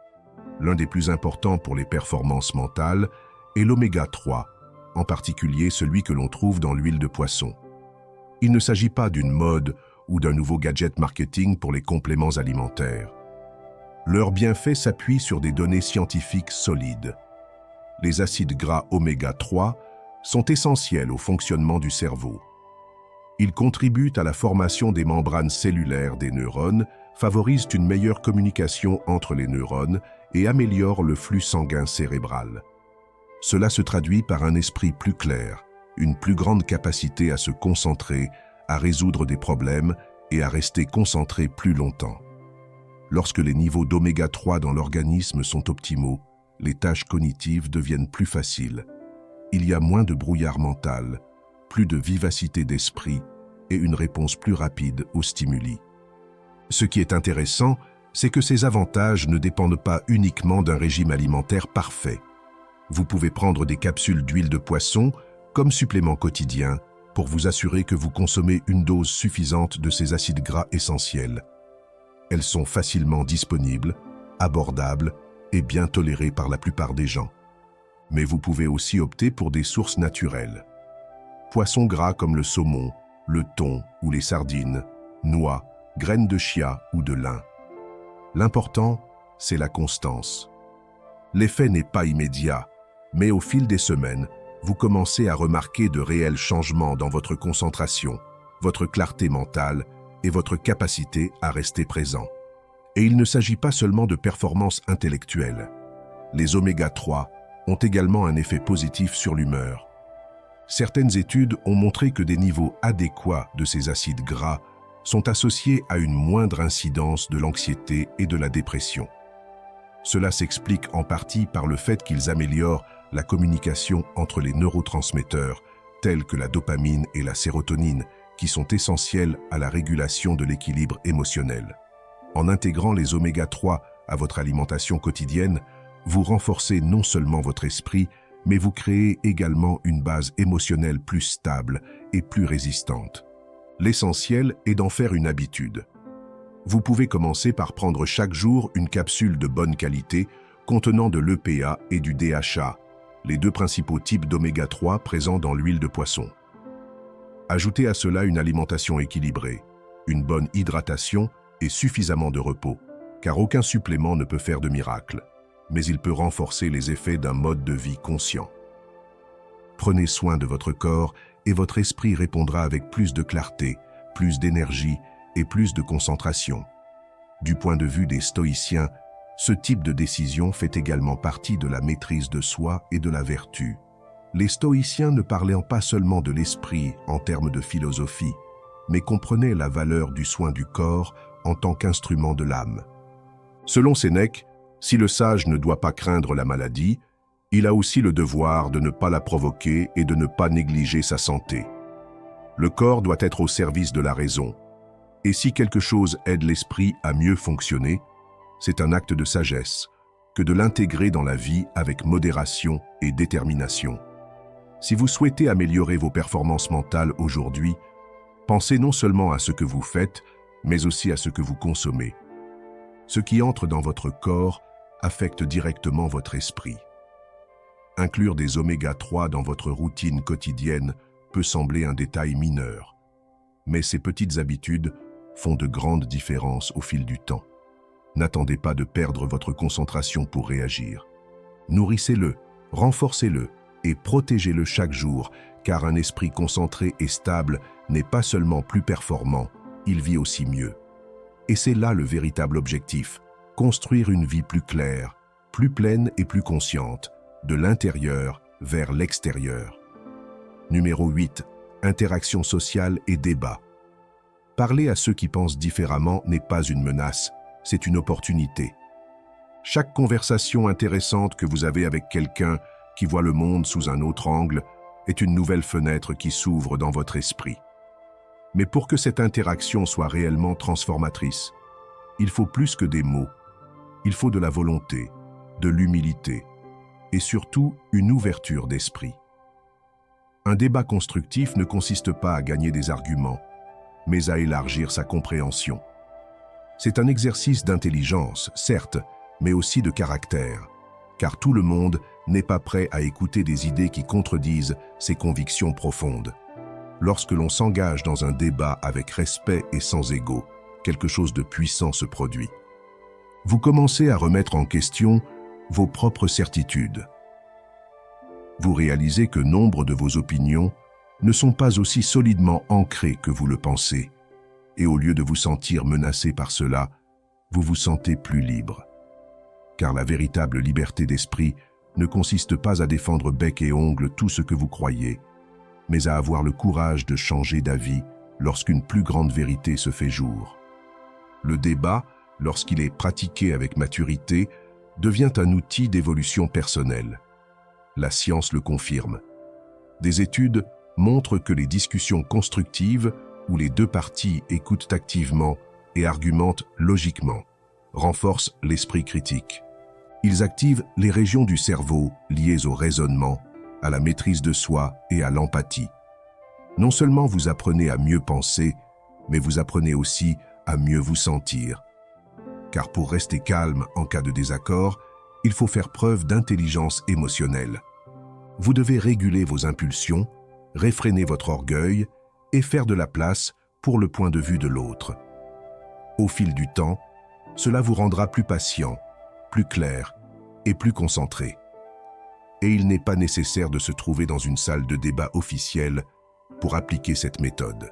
L'un des plus importants pour les performances mentales et l'oméga 3, en particulier celui que l'on trouve dans l'huile de poisson. Il ne s'agit pas d'une mode ou d'un nouveau gadget marketing pour les compléments alimentaires. Leurs bienfaits s'appuient sur des données scientifiques solides. Les acides gras oméga 3 sont essentiels au fonctionnement du cerveau. Ils contribuent à la formation des membranes cellulaires des neurones, favorisent une meilleure communication entre les neurones et améliorent le flux sanguin cérébral. Cela se traduit par un esprit plus clair, une plus grande capacité à se concentrer, à résoudre des problèmes et à rester concentré plus longtemps. Lorsque les niveaux d'oméga 3 dans l'organisme sont optimaux, les tâches cognitives deviennent plus faciles. Il y a moins de brouillard mental, plus de vivacité d'esprit et une réponse plus rapide aux stimuli. Ce qui est intéressant, c'est que ces avantages ne dépendent pas uniquement d'un régime alimentaire parfait. Vous pouvez prendre des capsules d'huile de poisson comme supplément quotidien pour vous assurer que vous consommez une dose suffisante de ces acides gras essentiels. Elles sont facilement disponibles, abordables et bien tolérées par la plupart des gens. Mais vous pouvez aussi opter pour des sources naturelles. Poissons gras comme le saumon, le thon ou les sardines, noix, graines de chia ou de lin. L'important, c'est la constance. L'effet n'est pas immédiat, mais au fil des semaines, vous commencez à remarquer de réels changements dans votre concentration, votre clarté mentale et votre capacité à rester présent. Et il ne s'agit pas seulement de performances intellectuelles. Les oméga 3 ont également un effet positif sur l'humeur. Certaines études ont montré que des niveaux adéquats de ces acides gras sont associés à une moindre incidence de l'anxiété et de la dépression. Cela s'explique en partie par le fait qu'ils améliorent la communication entre les neurotransmetteurs, tels que la dopamine et la sérotonine, qui sont essentiels à la régulation de l'équilibre émotionnel. En intégrant les oméga 3 à votre alimentation quotidienne, vous renforcez non seulement votre esprit, mais vous créez également une base émotionnelle plus stable et plus résistante. L'essentiel est d'en faire une habitude. Vous pouvez commencer par prendre chaque jour une capsule de bonne qualité contenant de l'EPA et du DHA, les deux principaux types d'oméga 3 présents dans l'huile de poisson. Ajoutez à cela une alimentation équilibrée, une bonne hydratation et suffisamment de repos, car aucun supplément ne peut faire de miracle, mais il peut renforcer les effets d'un mode de vie conscient. Prenez soin de votre corps et votre esprit répondra avec plus de clarté, plus d'énergie et plus de concentration. Du point de vue des stoïciens, ce type de décision fait également partie de la maîtrise de soi et de la vertu. Les stoïciens ne parlaient pas seulement de l'esprit en termes de philosophie, mais comprenaient la valeur du soin du corps en tant qu'instrument de l'âme. Selon Sénèque, si le sage ne doit pas craindre la maladie, il a aussi le devoir de ne pas la provoquer et de ne pas négliger sa santé. Le corps doit être au service de la raison, et si quelque chose aide l'esprit à mieux fonctionner, c'est un acte de sagesse que de l'intégrer dans la vie avec modération et détermination. Si vous souhaitez améliorer vos performances mentales aujourd'hui, pensez non seulement à ce que vous faites, mais aussi à ce que vous consommez. Ce qui entre dans votre corps affecte directement votre esprit. Inclure des oméga 3 dans votre routine quotidienne peut sembler un détail mineur, mais ces petites habitudes font de grandes différences au fil du temps. N'attendez pas de perdre votre concentration pour réagir. Nourrissez-le, renforcez-le et protégez-le chaque jour, car un esprit concentré et stable n'est pas seulement plus performant, il vit aussi mieux. Et c'est là le véritable objectif, construire une vie plus claire, plus pleine et plus consciente, de l'intérieur vers l'extérieur. Numéro 8. Interaction sociale et débat. Parler à ceux qui pensent différemment n'est pas une menace, c'est une opportunité. Chaque conversation intéressante que vous avez avec quelqu'un qui voit le monde sous un autre angle est une nouvelle fenêtre qui s'ouvre dans votre esprit. Mais pour que cette interaction soit réellement transformatrice, il faut plus que des mots. Il faut de la volonté, de l'humilité et surtout une ouverture d'esprit. Un débat constructif ne consiste pas à gagner des arguments, mais à élargir sa compréhension. C'est un exercice d'intelligence, certes, mais aussi de caractère, car tout le monde n'est pas prêt à écouter des idées qui contredisent ses convictions profondes. Lorsque l'on s'engage dans un débat avec respect et sans ego, quelque chose de puissant se produit. Vous commencez à remettre en question vos propres certitudes. Vous réalisez que nombre de vos opinions ne sont pas aussi solidement ancrées que vous le pensez, et au lieu de vous sentir menacé par cela, vous vous sentez plus libre. Car la véritable liberté d'esprit ne consiste pas à défendre bec et ongle tout ce que vous croyez, mais à avoir le courage de changer d'avis lorsqu'une plus grande vérité se fait jour. Le débat, lorsqu'il est pratiqué avec maturité, devient un outil d'évolution personnelle. La science le confirme. Des études montrent que les discussions constructives, où les deux parties écoutent activement et argumentent logiquement, renforcent l'esprit critique. Ils activent les régions du cerveau liées au raisonnement, à la maîtrise de soi et à l'empathie. Non seulement vous apprenez à mieux penser, mais vous apprenez aussi à mieux vous sentir. Car pour rester calme en cas de désaccord, il faut faire preuve d'intelligence émotionnelle. Vous devez réguler vos impulsions, réfréner votre orgueil et faire de la place pour le point de vue de l'autre. Au fil du temps, cela vous rendra plus patient, plus clair et plus concentré. Et il n'est pas nécessaire de se trouver dans une salle de débat officielle pour appliquer cette méthode.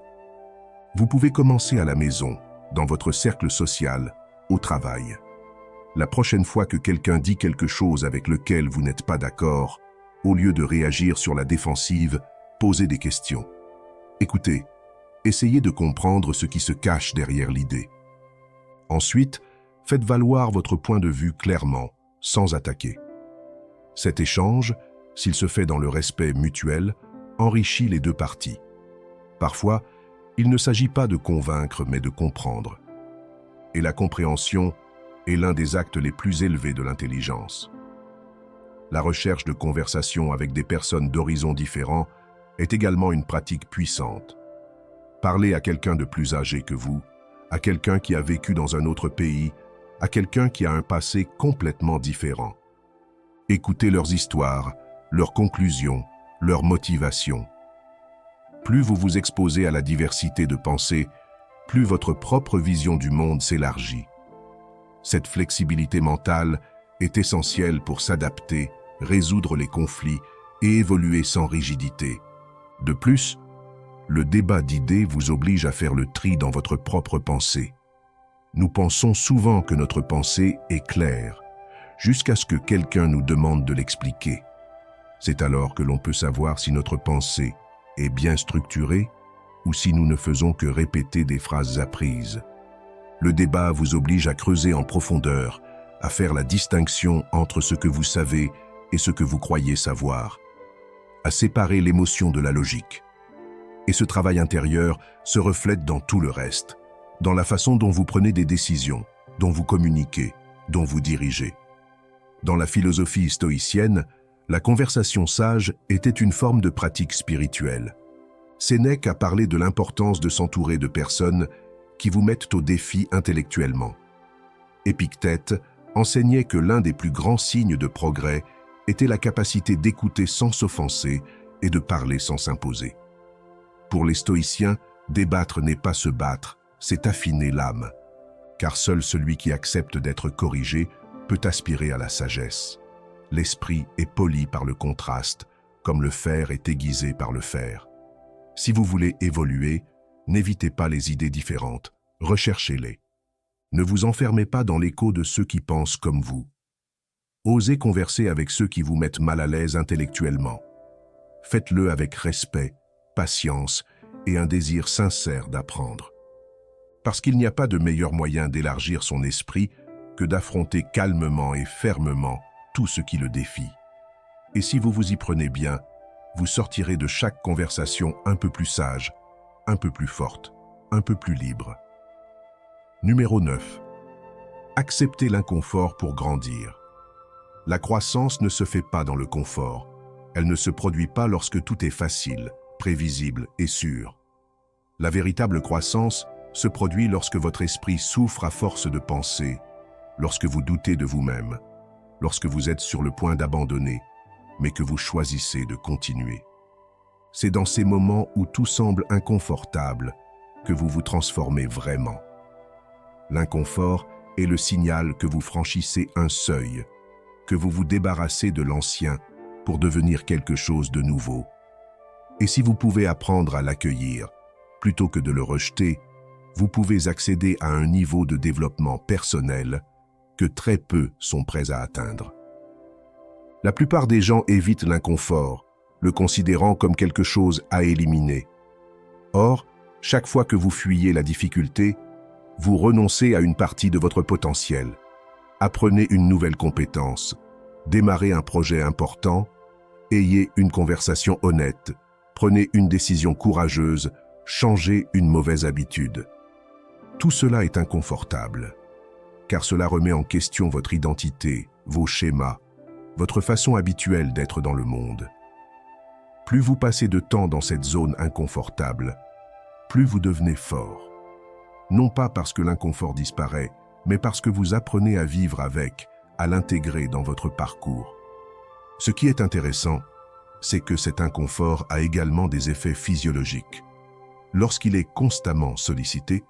Vous pouvez commencer à la maison, dans votre cercle social, au travail. La prochaine fois que quelqu'un dit quelque chose avec lequel vous n'êtes pas d'accord, au lieu de réagir sur la défensive, posez des questions. Écoutez, essayez de comprendre ce qui se cache derrière l'idée. Ensuite, faites valoir votre point de vue clairement, sans attaquer. Cet échange, s'il se fait dans le respect mutuel, enrichit les deux parties. Parfois, il ne s'agit pas de convaincre, mais de comprendre. Et la compréhension est l'un des actes les plus élevés de l'intelligence. La recherche de conversations avec des personnes d'horizons différents est également une pratique puissante. Parlez à quelqu'un de plus âgé que vous, à quelqu'un qui a vécu dans un autre pays, à quelqu'un qui a un passé complètement différent. Écoutez leurs histoires, leurs conclusions, leurs motivations. Plus vous vous exposez à la diversité de pensées, plus votre propre vision du monde s'élargit. Cette flexibilité mentale est essentielle pour s'adapter, résoudre les conflits et évoluer sans rigidité. De plus, le débat d'idées vous oblige à faire le tri dans votre propre pensée. Nous pensons souvent que notre pensée est claire, jusqu'à ce que quelqu'un nous demande de l'expliquer. C'est alors que l'on peut savoir si notre pensée est bien structurée ou si nous ne faisons que répéter des phrases apprises. Le débat vous oblige à creuser en profondeur, à faire la distinction entre ce que vous savez et ce que vous croyez savoir, à séparer l'émotion de la logique. Et ce travail intérieur se reflète dans tout le reste, dans la façon dont vous prenez des décisions, dont vous communiquez, dont vous dirigez. Dans la philosophie stoïcienne, la conversation sage était une forme de pratique spirituelle. Sénèque a parlé de l'importance de s'entourer de personnes qui vous mettent au défi intellectuellement. Épictète enseignait que l'un des plus grands signes de progrès était la capacité d'écouter sans s'offenser et de parler sans s'imposer. Pour les stoïciens, débattre n'est pas se battre, c'est affiner l'âme, car seul celui qui accepte d'être corrigé peut aspirer à la sagesse. L'esprit est poli par le contraste, comme le fer est aiguisé par le fer. Si vous voulez évoluer, n'évitez pas les idées différentes, recherchez-les. Ne vous enfermez pas dans l'écho de ceux qui pensent comme vous. Osez converser avec ceux qui vous mettent mal à l'aise intellectuellement. Faites-le avec respect, patience et un désir sincère d'apprendre. Parce qu'il n'y a pas de meilleur moyen d'élargir son esprit que d'affronter calmement et fermement tout ce qui le défie. Et si vous vous y prenez bien, vous sortirez de chaque conversation un peu plus sage, un peu plus forte, un peu plus libre. Numéro 9. Acceptez l'inconfort pour grandir. La croissance ne se fait pas dans le confort. Elle ne se produit pas lorsque tout est facile, prévisible et sûr. La véritable croissance se produit lorsque votre esprit souffre à force de penser, lorsque vous doutez de vous-même, lorsque vous êtes sur le point d'abandonner, mais que vous choisissez de continuer. C'est dans ces moments où tout semble inconfortable que vous vous transformez vraiment. L'inconfort est le signal que vous franchissez un seuil, que vous vous débarrassez de l'ancien pour devenir quelque chose de nouveau. Et si vous pouvez apprendre à l'accueillir, plutôt que de le rejeter, vous pouvez accéder à un niveau de développement personnel que très peu sont prêts à atteindre. La plupart des gens évitent l'inconfort, le considérant comme quelque chose à éliminer. Or, chaque fois que vous fuyez la difficulté, vous renoncez à une partie de votre potentiel. Apprenez une nouvelle compétence, démarrez un projet important, ayez une conversation honnête, prenez une décision courageuse, changez une mauvaise habitude. Tout cela est inconfortable, car cela remet en question votre identité, vos schémas, votre façon habituelle d'être dans le monde. Plus vous passez de temps dans cette zone inconfortable, plus vous devenez fort. Non pas parce que l'inconfort disparaît, mais parce que vous apprenez à vivre avec, à l'intégrer dans votre parcours. Ce qui est intéressant, c'est que cet inconfort a également des effets physiologiques. Lorsqu'il est constamment sollicité,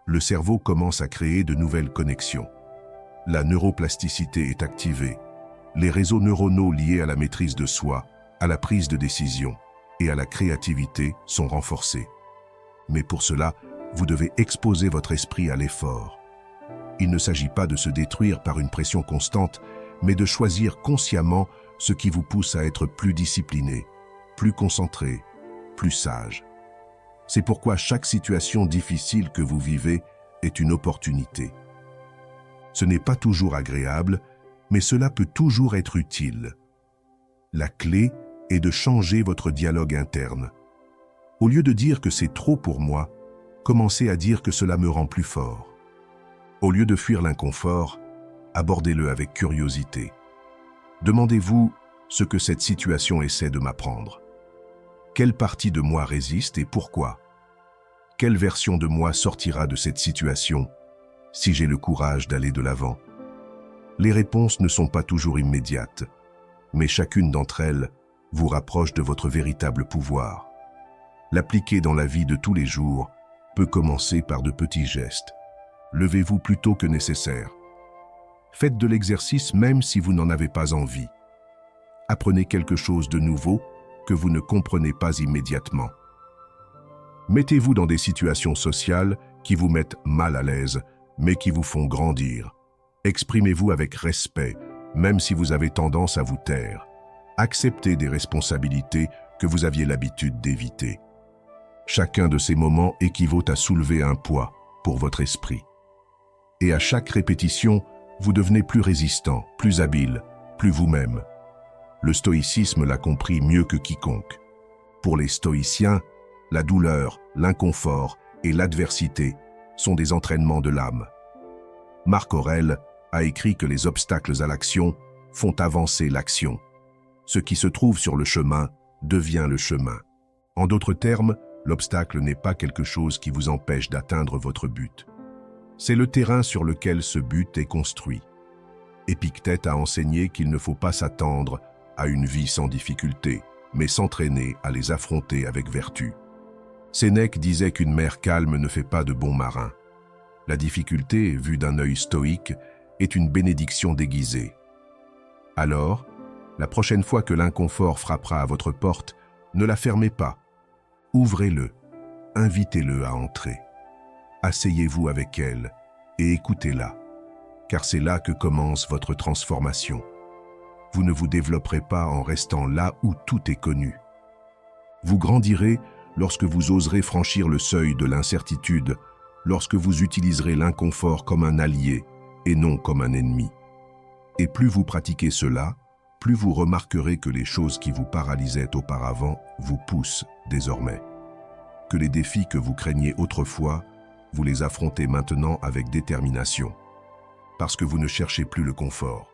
le cerveau commence à créer de nouvelles connexions. La neuroplasticité est activée. Les réseaux neuronaux liés à la maîtrise de soi, à la prise de décision et à la créativité sont renforcés. Mais pour cela, vous devez exposer votre esprit à l'effort. Il ne s'agit pas de se détruire par une pression constante, mais de choisir consciemment ce qui vous pousse à être plus discipliné, plus concentré, plus sage. C'est pourquoi chaque situation difficile que vous vivez est une opportunité. Ce n'est pas toujours agréable, mais cela peut toujours être utile. La clé est de changer votre dialogue interne. Au lieu de dire que c'est trop pour moi, commencez à dire que cela me rend plus fort. Au lieu de fuir l'inconfort, abordez-le avec curiosité. Demandez-vous ce que cette situation essaie de m'apprendre. Quelle partie de moi résiste et pourquoi? Quelle version de moi sortira de cette situation si j'ai le courage d'aller de l'avant? Les réponses ne sont pas toujours immédiates, mais chacune d'entre elles vous rapproche de votre véritable pouvoir. L'appliquer dans la vie de tous les jours peut commencer par de petits gestes. Levez-vous plus tôt que nécessaire. Faites de l'exercice même si vous n'en avez pas envie. Apprenez quelque chose de nouveau que vous ne comprenez pas immédiatement. Mettez-vous dans des situations sociales qui vous mettent mal à l'aise, mais qui vous font grandir. Exprimez-vous avec respect, même si vous avez tendance à vous taire. Acceptez des responsabilités que vous aviez l'habitude d'éviter. Chacun de ces moments équivaut à soulever un poids pour votre esprit. Et à chaque répétition, vous devenez plus résistant, plus habile, plus vous-même. Le stoïcisme l'a compris mieux que quiconque. Pour les stoïciens, la douleur, l'inconfort et l'adversité sont des entraînements de l'âme. Marc Aurèle a écrit que les obstacles à l'action font avancer l'action. Ce qui se trouve sur le chemin devient le chemin. En d'autres termes, l'obstacle n'est pas quelque chose qui vous empêche d'atteindre votre but. C'est le terrain sur lequel ce but est construit. Épictète a enseigné qu'il ne faut pas s'attendre à une vie sans difficultés, mais s'entraîner à les affronter avec vertu. Sénèque disait qu'une mer calme ne fait pas de bons marins. La difficulté, vue d'un œil stoïque, est une bénédiction déguisée. Alors, la prochaine fois que l'inconfort frappera à votre porte, ne la fermez pas. Ouvrez-le, invitez-le à entrer. Asseyez-vous avec elle et écoutez-la, car c'est là que commence votre transformation. Vous ne vous développerez pas en restant là où tout est connu. Vous grandirez lorsque vous oserez franchir le seuil de l'incertitude, lorsque vous utiliserez l'inconfort comme un allié et non comme un ennemi. Et plus vous pratiquez cela, plus vous remarquerez que les choses qui vous paralysaient auparavant vous poussent désormais. Que les défis que vous craigniez autrefois, vous les affrontez maintenant avec détermination. Parce que vous ne cherchez plus le confort,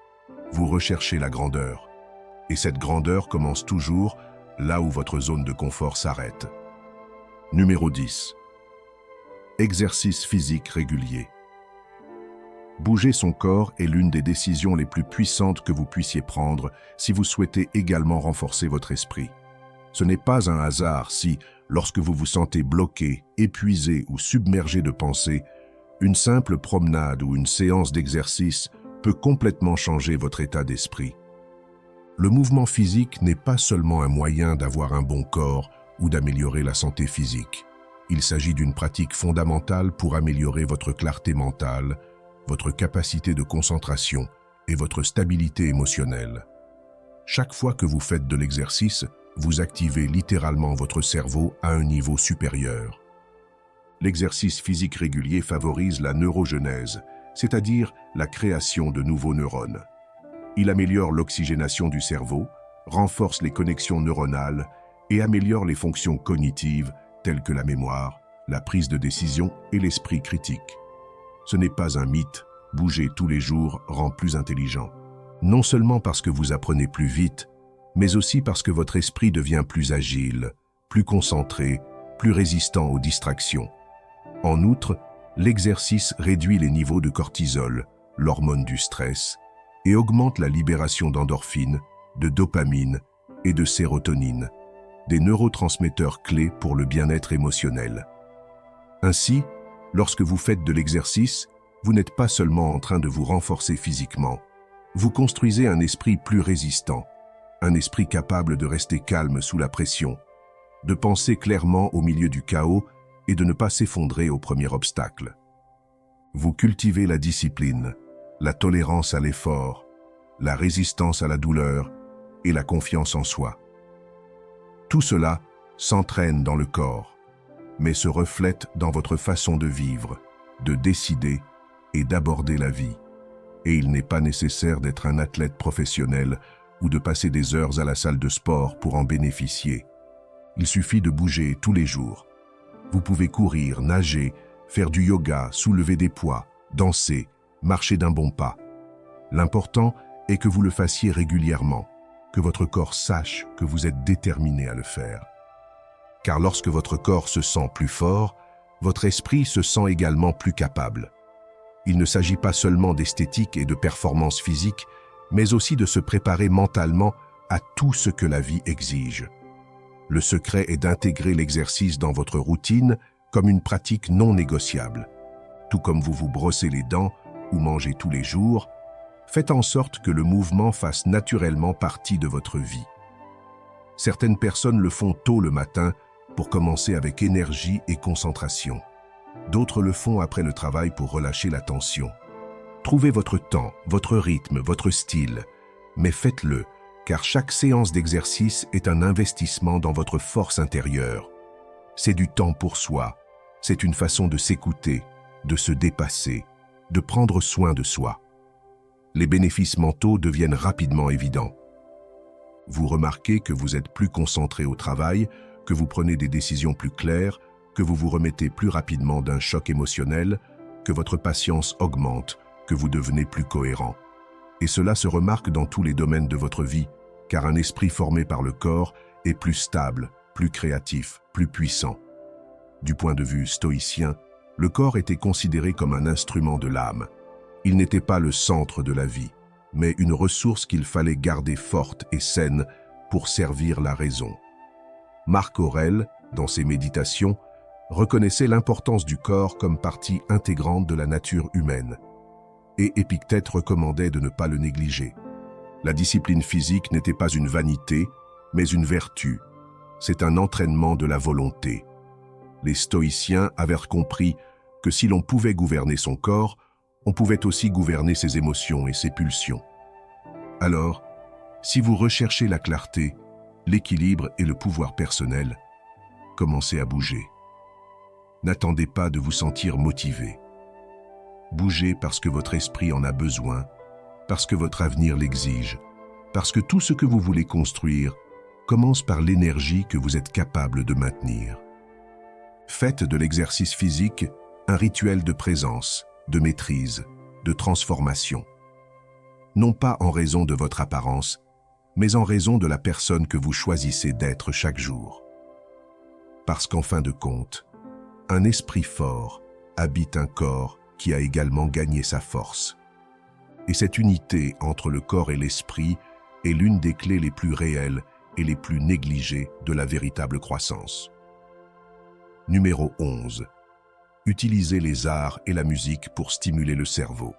vous recherchez la grandeur. Et cette grandeur commence toujours là où votre zone de confort s'arrête. Numéro 10. Exercice physique régulier. Bouger son corps est l'une des décisions les plus puissantes que vous puissiez prendre si vous souhaitez également renforcer votre esprit. Ce n'est pas un hasard si, lorsque vous vous sentez bloqué, épuisé ou submergé de pensées, une simple promenade ou une séance d'exercice peut complètement changer votre état d'esprit. Le mouvement physique n'est pas seulement un moyen d'avoir un bon corps ou d'améliorer la santé physique. Il s'agit d'une pratique fondamentale pour améliorer votre clarté mentale, votre capacité de concentration et votre stabilité émotionnelle. Chaque fois que vous faites de l'exercice, vous activez littéralement votre cerveau à un niveau supérieur. L'exercice physique régulier favorise la neurogenèse, c'est-à-dire la création de nouveaux neurones. Il améliore l'oxygénation du cerveau, renforce les connexions neuronales et améliore les fonctions cognitives telles que la mémoire, la prise de décision et l'esprit critique. Ce n'est pas un mythe, bouger tous les jours rend plus intelligent. Non seulement parce que vous apprenez plus vite, mais aussi parce que votre esprit devient plus agile, plus concentré, plus résistant aux distractions. En outre, l'exercice réduit les niveaux de cortisol, l'hormone du stress, et augmente la libération d'endorphines, de dopamine et de sérotonine, des neurotransmetteurs clés pour le bien-être émotionnel. Ainsi, lorsque vous faites de l'exercice, vous n'êtes pas seulement en train de vous renforcer physiquement, vous construisez un esprit plus résistant, un esprit capable de rester calme sous la pression, de penser clairement au milieu du chaos et de ne pas s'effondrer au premier obstacle. Vous cultivez la discipline, la tolérance à l'effort, la résistance à la douleur et la confiance en soi. Tout cela s'entraîne dans le corps, mais se reflète dans votre façon de vivre, de décider et d'aborder la vie. Et il n'est pas nécessaire d'être un athlète professionnel ou de passer des heures à la salle de sport pour en bénéficier. Il suffit de bouger tous les jours. Vous pouvez courir, nager, faire du yoga, soulever des poids, danser, marcher d'un bon pas. L'important est que vous le fassiez régulièrement, que votre corps sache que vous êtes déterminé à le faire. Car lorsque votre corps se sent plus fort, votre esprit se sent également plus capable. Il ne s'agit pas seulement d'esthétique et de performance physique, mais aussi de se préparer mentalement à tout ce que la vie exige. Le secret est d'intégrer l'exercice dans votre routine comme une pratique non négociable. Tout comme vous vous brossez les dents ou mangez tous les jours, faites en sorte que le mouvement fasse naturellement partie de votre vie. Certaines personnes le font tôt le matin pour commencer avec énergie et concentration. D'autres le font après le travail pour relâcher la tension. Trouvez votre temps, votre rythme, votre style, mais faites-le, car chaque séance d'exercice est un investissement dans votre force intérieure. C'est du temps pour soi, c'est une façon de s'écouter, de se dépasser, de prendre soin de soi. Les bénéfices mentaux deviennent rapidement évidents. Vous remarquez que vous êtes plus concentré au travail, que vous prenez des décisions plus claires, que vous vous remettez plus rapidement d'un choc émotionnel, que votre patience augmente, que vous devenez plus cohérent. Et cela se remarque dans tous les domaines de votre vie, car un esprit formé par le corps est plus stable, plus créatif, plus puissant. Du point de vue stoïcien, le corps était considéré comme un instrument de l'âme. Il n'était pas le centre de la vie, mais une ressource qu'il fallait garder forte et saine pour servir la raison. Marc Aurèle, dans ses méditations, reconnaissait l'importance du corps comme partie intégrante de la nature humaine. Et Épictète recommandait de ne pas le négliger. La discipline physique n'était pas une vanité, mais une vertu. C'est un entraînement de la volonté. Les stoïciens avaient compris que si l'on pouvait gouverner son corps, on pouvait aussi gouverner ses émotions et ses pulsions. Alors, si vous recherchez la clarté, l'équilibre et le pouvoir personnel, commencez à bouger. N'attendez pas de vous sentir motivé. Bougez parce que votre esprit en a besoin, parce que votre avenir l'exige, parce que tout ce que vous voulez construire commence par l'énergie que vous êtes capable de maintenir. Faites de l'exercice physique un rituel de présence, de maîtrise, de transformation. Non pas en raison de votre apparence, mais en raison de la personne que vous choisissez d'être chaque jour. Parce qu'en fin de compte, un esprit fort habite un corps qui a également gagné sa force. Et cette unité entre le corps et l'esprit est l'une des clés les plus réelles et les plus négligées de la véritable croissance. Numéro 11. Utilisez les arts et la musique pour stimuler le cerveau.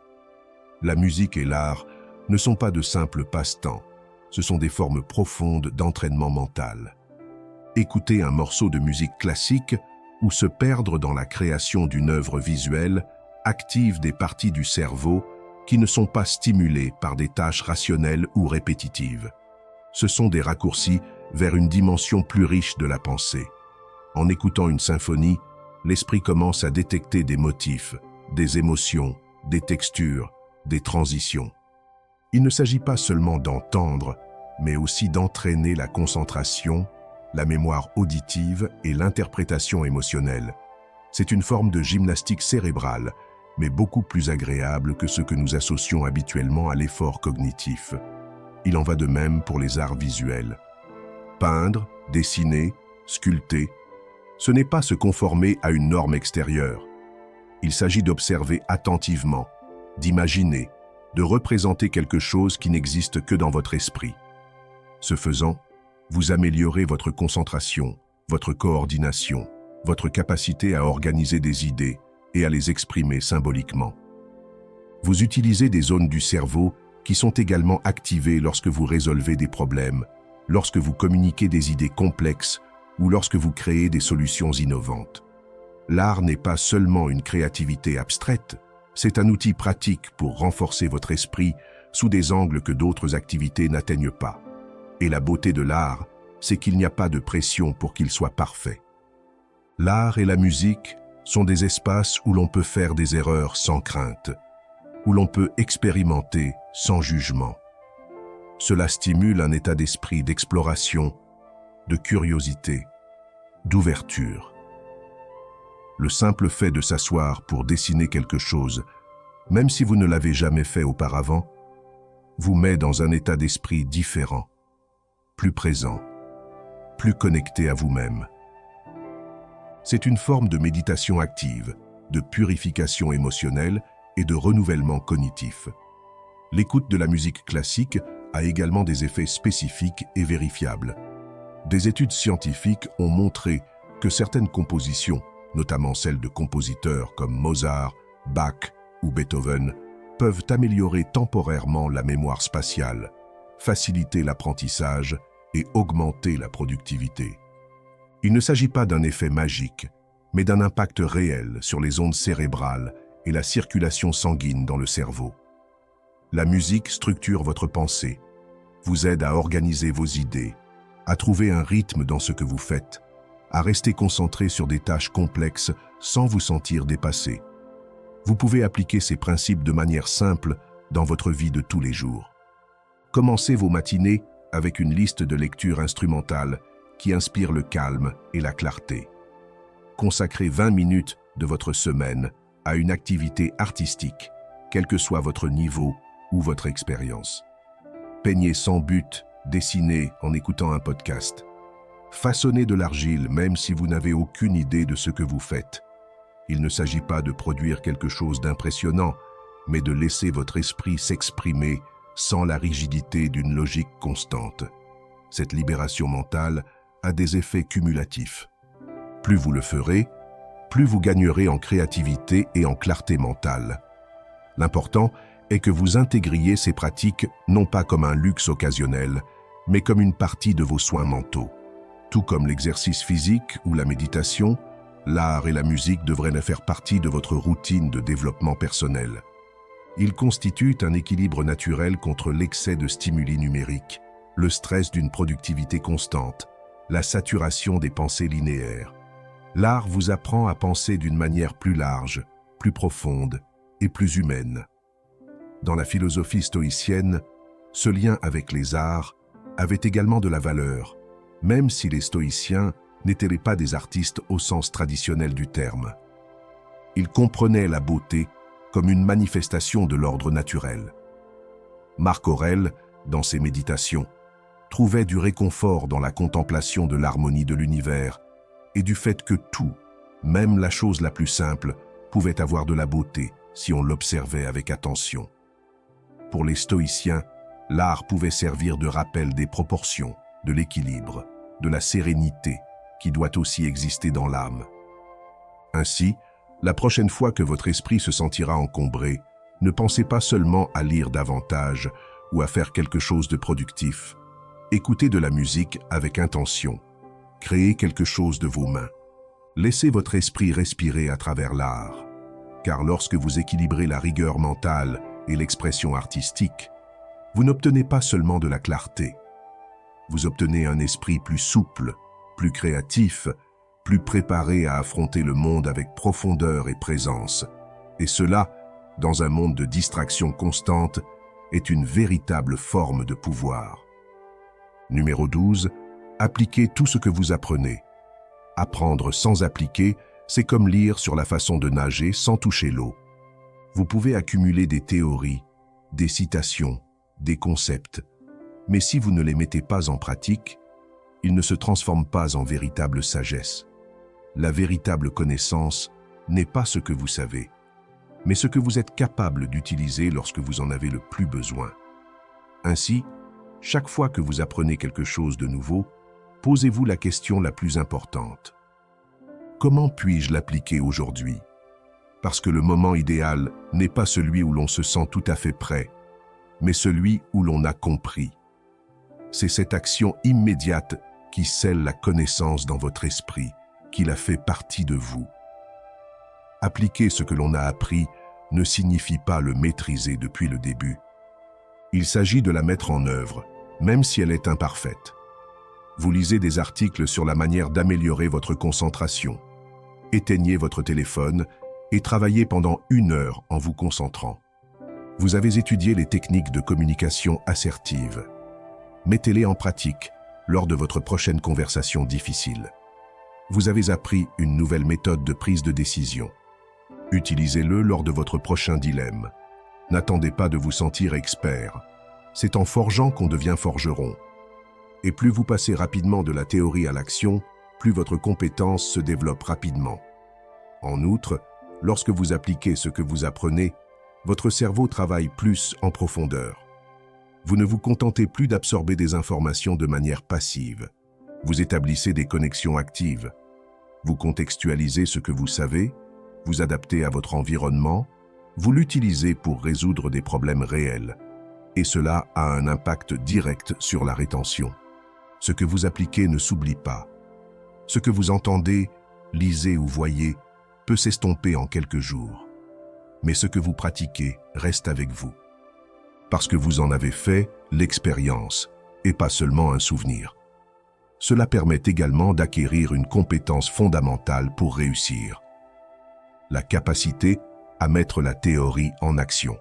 La musique et l'art ne sont pas de simples passe-temps, ce sont des formes profondes d'entraînement mental. Écouter un morceau de musique classique ou se perdre dans la création d'une œuvre visuelle active des parties du cerveau qui ne sont pas stimulées par des tâches rationnelles ou répétitives. Ce sont des raccourcis vers une dimension plus riche de la pensée. En écoutant une symphonie, l'esprit commence à détecter des motifs, des émotions, des textures, des transitions. Il ne s'agit pas seulement d'entendre, mais aussi d'entraîner la concentration, la mémoire auditive et l'interprétation émotionnelle. C'est une forme de gymnastique cérébrale, mais beaucoup plus agréable que ce que nous associons habituellement à l'effort cognitif. Il en va de même pour les arts visuels. Peindre, dessiner, sculpter, ce n'est pas se conformer à une norme extérieure. Il s'agit d'observer attentivement, d'imaginer, de représenter quelque chose qui n'existe que dans votre esprit. Ce faisant, vous améliorez votre concentration, votre coordination, votre capacité à organiser des idées et à les exprimer symboliquement. Vous utilisez des zones du cerveau qui sont également activées lorsque vous résolvez des problèmes, lorsque vous communiquez des idées complexes ou lorsque vous créez des solutions innovantes. L'art n'est pas seulement une créativité abstraite, c'est un outil pratique pour renforcer votre esprit sous des angles que d'autres activités n'atteignent pas. Et la beauté de l'art, c'est qu'il n'y a pas de pression pour qu'il soit parfait. L'art et la musique sont des espaces où l'on peut faire des erreurs sans crainte, où l'on peut expérimenter sans jugement. Cela stimule un état d'esprit d'exploration, de curiosité, d'ouverture. Le simple fait de s'asseoir pour dessiner quelque chose, même si vous ne l'avez jamais fait auparavant, vous met dans un état d'esprit différent, plus présent, plus connecté à vous-même. C'est une forme de méditation active, de purification émotionnelle et de renouvellement cognitif. L'écoute de la musique classique a également des effets spécifiques et vérifiables. Des études scientifiques ont montré que certaines compositions, notamment celles de compositeurs comme Mozart, Bach ou Beethoven, peuvent améliorer temporairement la mémoire spatiale, faciliter l'apprentissage et augmenter la productivité. Il ne s'agit pas d'un effet magique, mais d'un impact réel sur les ondes cérébrales et la circulation sanguine dans le cerveau. La musique structure votre pensée, vous aide à organiser vos idées, à trouver un rythme dans ce que vous faites, à rester concentré sur des tâches complexes sans vous sentir dépassé. Vous pouvez appliquer ces principes de manière simple dans votre vie de tous les jours. Commencez vos matinées avec une liste de lectures instrumentales qui inspire le calme et la clarté. Consacrez 20 minutes de votre semaine à une activité artistique, quel que soit votre niveau ou votre expérience. Peignez sans but, dessinez en écoutant un podcast. Façonnez de l'argile même si vous n'avez aucune idée de ce que vous faites. Il ne s'agit pas de produire quelque chose d'impressionnant, mais de laisser votre esprit s'exprimer sans la rigidité d'une logique constante. Cette libération mentale a des effets cumulatifs. Plus vous le ferez, plus vous gagnerez en créativité et en clarté mentale. L'important est que vous intégriez ces pratiques non pas comme un luxe occasionnel, mais comme une partie de vos soins mentaux. Tout comme l'exercice physique ou la méditation, l'art et la musique devraient faire partie de votre routine de développement personnel. Ils constituent un équilibre naturel contre l'excès de stimuli numériques, le stress d'une productivité constante, la saturation des pensées linéaires. L'art vous apprend à penser d'une manière plus large, plus profonde et plus humaine. Dans la philosophie stoïcienne, ce lien avec les arts avait également de la valeur, même si les stoïciens n'étaient pas des artistes au sens traditionnel du terme. Ils comprenaient la beauté comme une manifestation de l'ordre naturel. Marc Aurèle, dans ses méditations, trouvait du réconfort dans la contemplation de l'harmonie de l'univers et du fait que tout, même la chose la plus simple, pouvait avoir de la beauté si on l'observait avec attention. Pour les stoïciens, l'art pouvait servir de rappel des proportions, de l'équilibre, de la sérénité qui doit aussi exister dans l'âme. Ainsi, la prochaine fois que votre esprit se sentira encombré, ne pensez pas seulement à lire davantage ou à faire quelque chose de productif. Écoutez de la musique avec intention. Créez quelque chose de vos mains. Laissez votre esprit respirer à travers l'art. Car lorsque vous équilibrez la rigueur mentale et l'expression artistique, vous n'obtenez pas seulement de la clarté. Vous obtenez un esprit plus souple, plus créatif, plus préparé à affronter le monde avec profondeur et présence. Et cela, dans un monde de distraction constante, est une véritable forme de pouvoir. Numéro 12. Appliquez tout ce que vous apprenez. Apprendre sans appliquer, c'est comme lire sur la façon de nager sans toucher l'eau. Vous pouvez accumuler des théories, des citations, des concepts, mais si vous ne les mettez pas en pratique, ils ne se transforment pas en véritable sagesse. La véritable connaissance n'est pas ce que vous savez, mais ce que vous êtes capable d'utiliser lorsque vous en avez le plus besoin. Ainsi, chaque fois que vous apprenez quelque chose de nouveau, posez-vous la question la plus importante. Comment puis-je l'appliquer aujourd'hui? Parce que le moment idéal n'est pas celui où l'on se sent tout à fait prêt, mais celui où l'on a compris. C'est cette action immédiate qui scelle la connaissance dans votre esprit, qui la fait partie de vous. Appliquer ce que l'on a appris ne signifie pas le maîtriser depuis le début. Il s'agit de la mettre en œuvre, même si elle est imparfaite. Vous lisez des articles sur la manière d'améliorer votre concentration. Éteignez votre téléphone et travaillez pendant 1 heure en vous concentrant. Vous avez étudié les techniques de communication assertive. Mettez-les en pratique lors de votre prochaine conversation difficile. Vous avez appris une nouvelle méthode de prise de décision. Utilisez-le lors de votre prochain dilemme. N'attendez pas de vous sentir expert. C'est en forgeant qu'on devient forgeron. Et plus vous passez rapidement de la théorie à l'action, plus votre compétence se développe rapidement. En outre, lorsque vous appliquez ce que vous apprenez, votre cerveau travaille plus en profondeur. Vous ne vous contentez plus d'absorber des informations de manière passive. Vous établissez des connexions actives. Vous contextualisez ce que vous savez, vous adaptez à votre environnement, vous l'utilisez pour résoudre des problèmes réels. Et cela a un impact direct sur la rétention. Ce que vous appliquez ne s'oublie pas. Ce que vous entendez, lisez ou voyez peut s'estomper en quelques jours. Mais ce que vous pratiquez reste avec vous. Parce que vous en avez fait l'expérience et pas seulement un souvenir. Cela permet également d'acquérir une compétence fondamentale pour réussir. La capacité à mettre la théorie en action.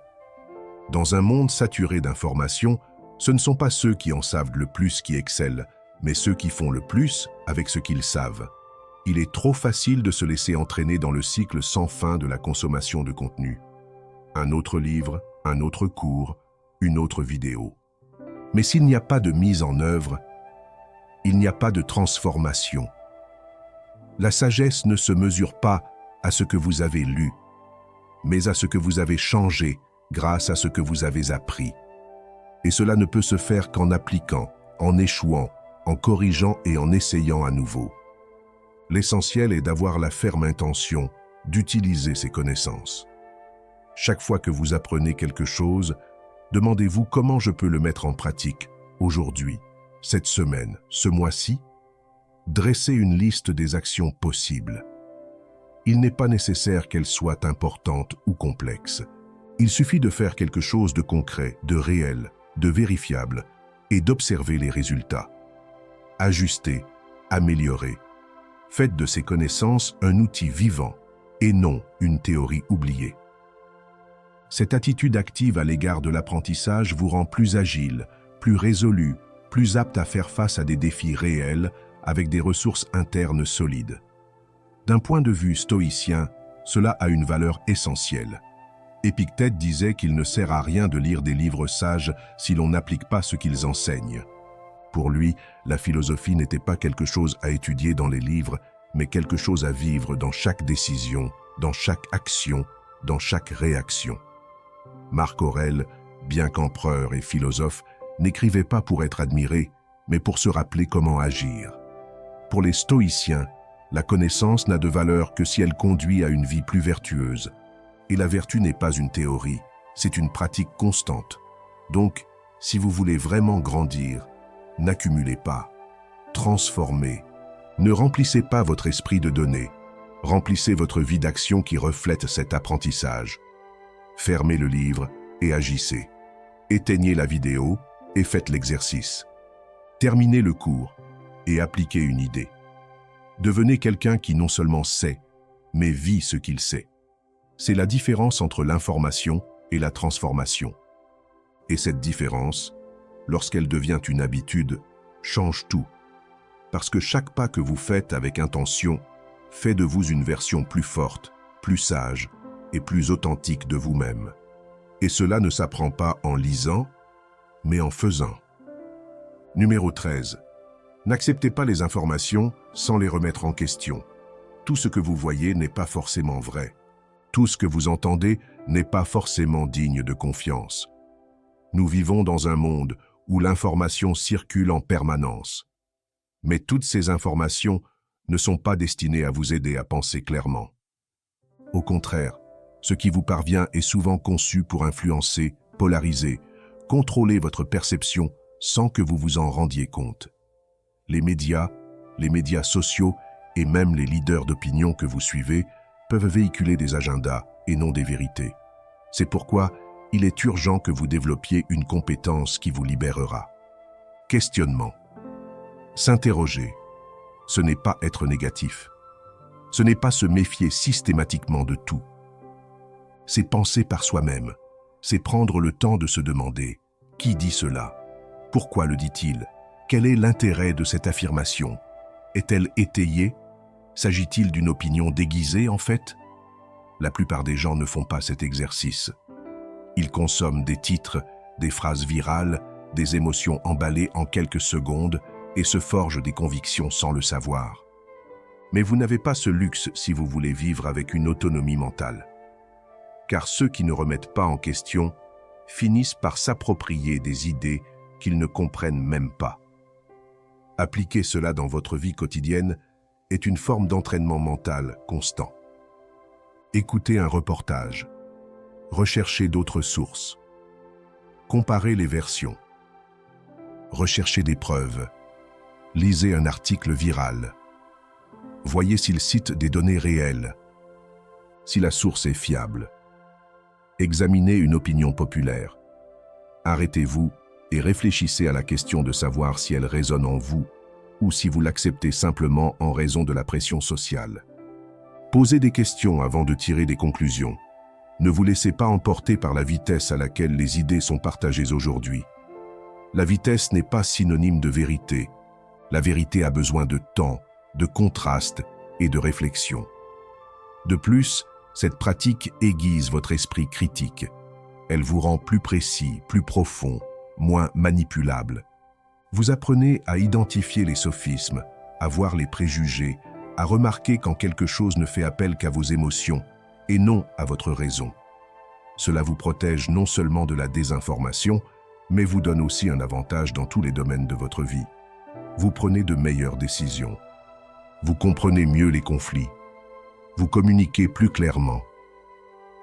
Dans un monde saturé d'informations, ce ne sont pas ceux qui en savent le plus qui excellent, mais ceux qui font le plus avec ce qu'ils savent. Il est trop facile de se laisser entraîner dans le cycle sans fin de la consommation de contenu. Un autre livre, un autre cours, une autre vidéo. Mais s'il n'y a pas de mise en œuvre, il n'y a pas de transformation. La sagesse ne se mesure pas à ce que vous avez lu, mais à ce que vous avez changé grâce à ce que vous avez appris. Et cela ne peut se faire qu'en appliquant, en échouant, en corrigeant et en essayant à nouveau. L'essentiel est d'avoir la ferme intention d'utiliser ces connaissances. Chaque fois que vous apprenez quelque chose, demandez-vous comment je peux le mettre en pratique, aujourd'hui, cette semaine, ce mois-ci. Dressez une liste des actions possibles. Il n'est pas nécessaire qu'elles soient importantes ou complexes. Il suffit de faire quelque chose de concret, de réel, de vérifiable et d'observer les résultats. Ajustez, améliorez. Faites de ces connaissances un outil vivant et non une théorie oubliée. Cette attitude active à l'égard de l'apprentissage vous rend plus agile, plus résolu, plus apte à faire face à des défis réels avec des ressources internes solides. D'un point de vue stoïcien, cela a une valeur essentielle. Épictète disait qu'il ne sert à rien de lire des livres sages si l'on n'applique pas ce qu'ils enseignent. Pour lui, la philosophie n'était pas quelque chose à étudier dans les livres, mais quelque chose à vivre dans chaque décision, dans chaque action dans chaque réaction. Marc Aurèle, bien qu'empereur et philosophe, n'écrivait pas pour être admiré, mais pour se rappeler comment agir. Pour les stoïciens, la connaissance n'a de valeur que si elle conduit à une vie plus vertueuse. Et la vertu n'est pas une théorie, c'est une pratique constante. Donc, si vous voulez vraiment grandir, n'accumulez pas, transformez. Ne remplissez pas votre esprit de données, remplissez votre vie d'action qui reflète cet apprentissage. Fermez le livre et agissez. Éteignez la vidéo et faites l'exercice. Terminez le cours et appliquez une idée. Devenez quelqu'un qui non seulement sait, mais vit ce qu'il sait. C'est la différence entre l'information et la transformation. Et cette différence, lorsqu'elle devient une habitude, change tout. Parce que chaque pas que vous faites avec intention fait de vous une version plus forte, plus sage et plus authentique de vous-même. Et cela ne s'apprend pas en lisant, mais en faisant. Numéro 13. N'acceptez pas les informations sans les remettre en question. Tout ce que vous voyez n'est pas forcément vrai. Tout ce que vous entendez n'est pas forcément digne de confiance. Nous vivons dans un monde où l'information circule en permanence. Mais toutes ces informations ne sont pas destinées à vous aider à penser clairement. Au contraire, ce qui vous parvient est souvent conçu pour influencer, polariser, contrôler votre perception sans que vous vous en rendiez compte. Les médias sociaux et même les leaders d'opinion que vous suivez peuvent véhiculer des agendas et non des vérités. C'est pourquoi il est urgent que vous développiez une compétence qui vous libérera. Questionnement. S'interroger, ce n'est pas être négatif. Ce n'est pas se méfier systématiquement de tout. C'est penser par soi-même. C'est prendre le temps de se demander « Qui dit cela ? Pourquoi le dit-il ? Quel est l'intérêt de cette affirmation ? Est-elle étayée ? S'agit-il d'une opinion déguisée en fait ? » La plupart des gens ne font pas cet exercice. Ils consomment des titres, des phrases virales, des émotions emballées en quelques secondes et se forgent des convictions sans le savoir. Mais vous n'avez pas ce luxe si vous voulez vivre avec une autonomie mentale. Car ceux qui ne remettent pas en question finissent par s'approprier des idées qu'ils ne comprennent même pas. Appliquer cela dans votre vie quotidienne est une forme d'entraînement mental constant. Écoutez un reportage. Recherchez d'autres sources. Comparez les versions. Recherchez des preuves. Lisez un article viral. Voyez s'il cite des données réelles. Si la source est fiable. Examinez une opinion populaire. Arrêtez-vous et réfléchissez à la question de savoir si elle résonne en vous ou si vous l'acceptez simplement en raison de la pression sociale. Posez des questions avant de tirer des conclusions. Ne vous laissez pas emporter par la vitesse à laquelle les idées sont partagées aujourd'hui. La vitesse n'est pas synonyme de vérité. La vérité a besoin de temps, de contraste et de réflexion. De plus, cette pratique aiguise votre esprit critique. Elle vous rend plus précis, plus profond, moins manipulable. Vous apprenez à identifier les sophismes, à voir les préjugés, à remarquer quand quelque chose ne fait appel qu'à vos émotions et non à votre raison. Cela vous protège non seulement de la désinformation, mais vous donne aussi un avantage dans tous les domaines de votre vie. Vous prenez de meilleures décisions. Vous comprenez mieux les conflits. Vous communiquez plus clairement.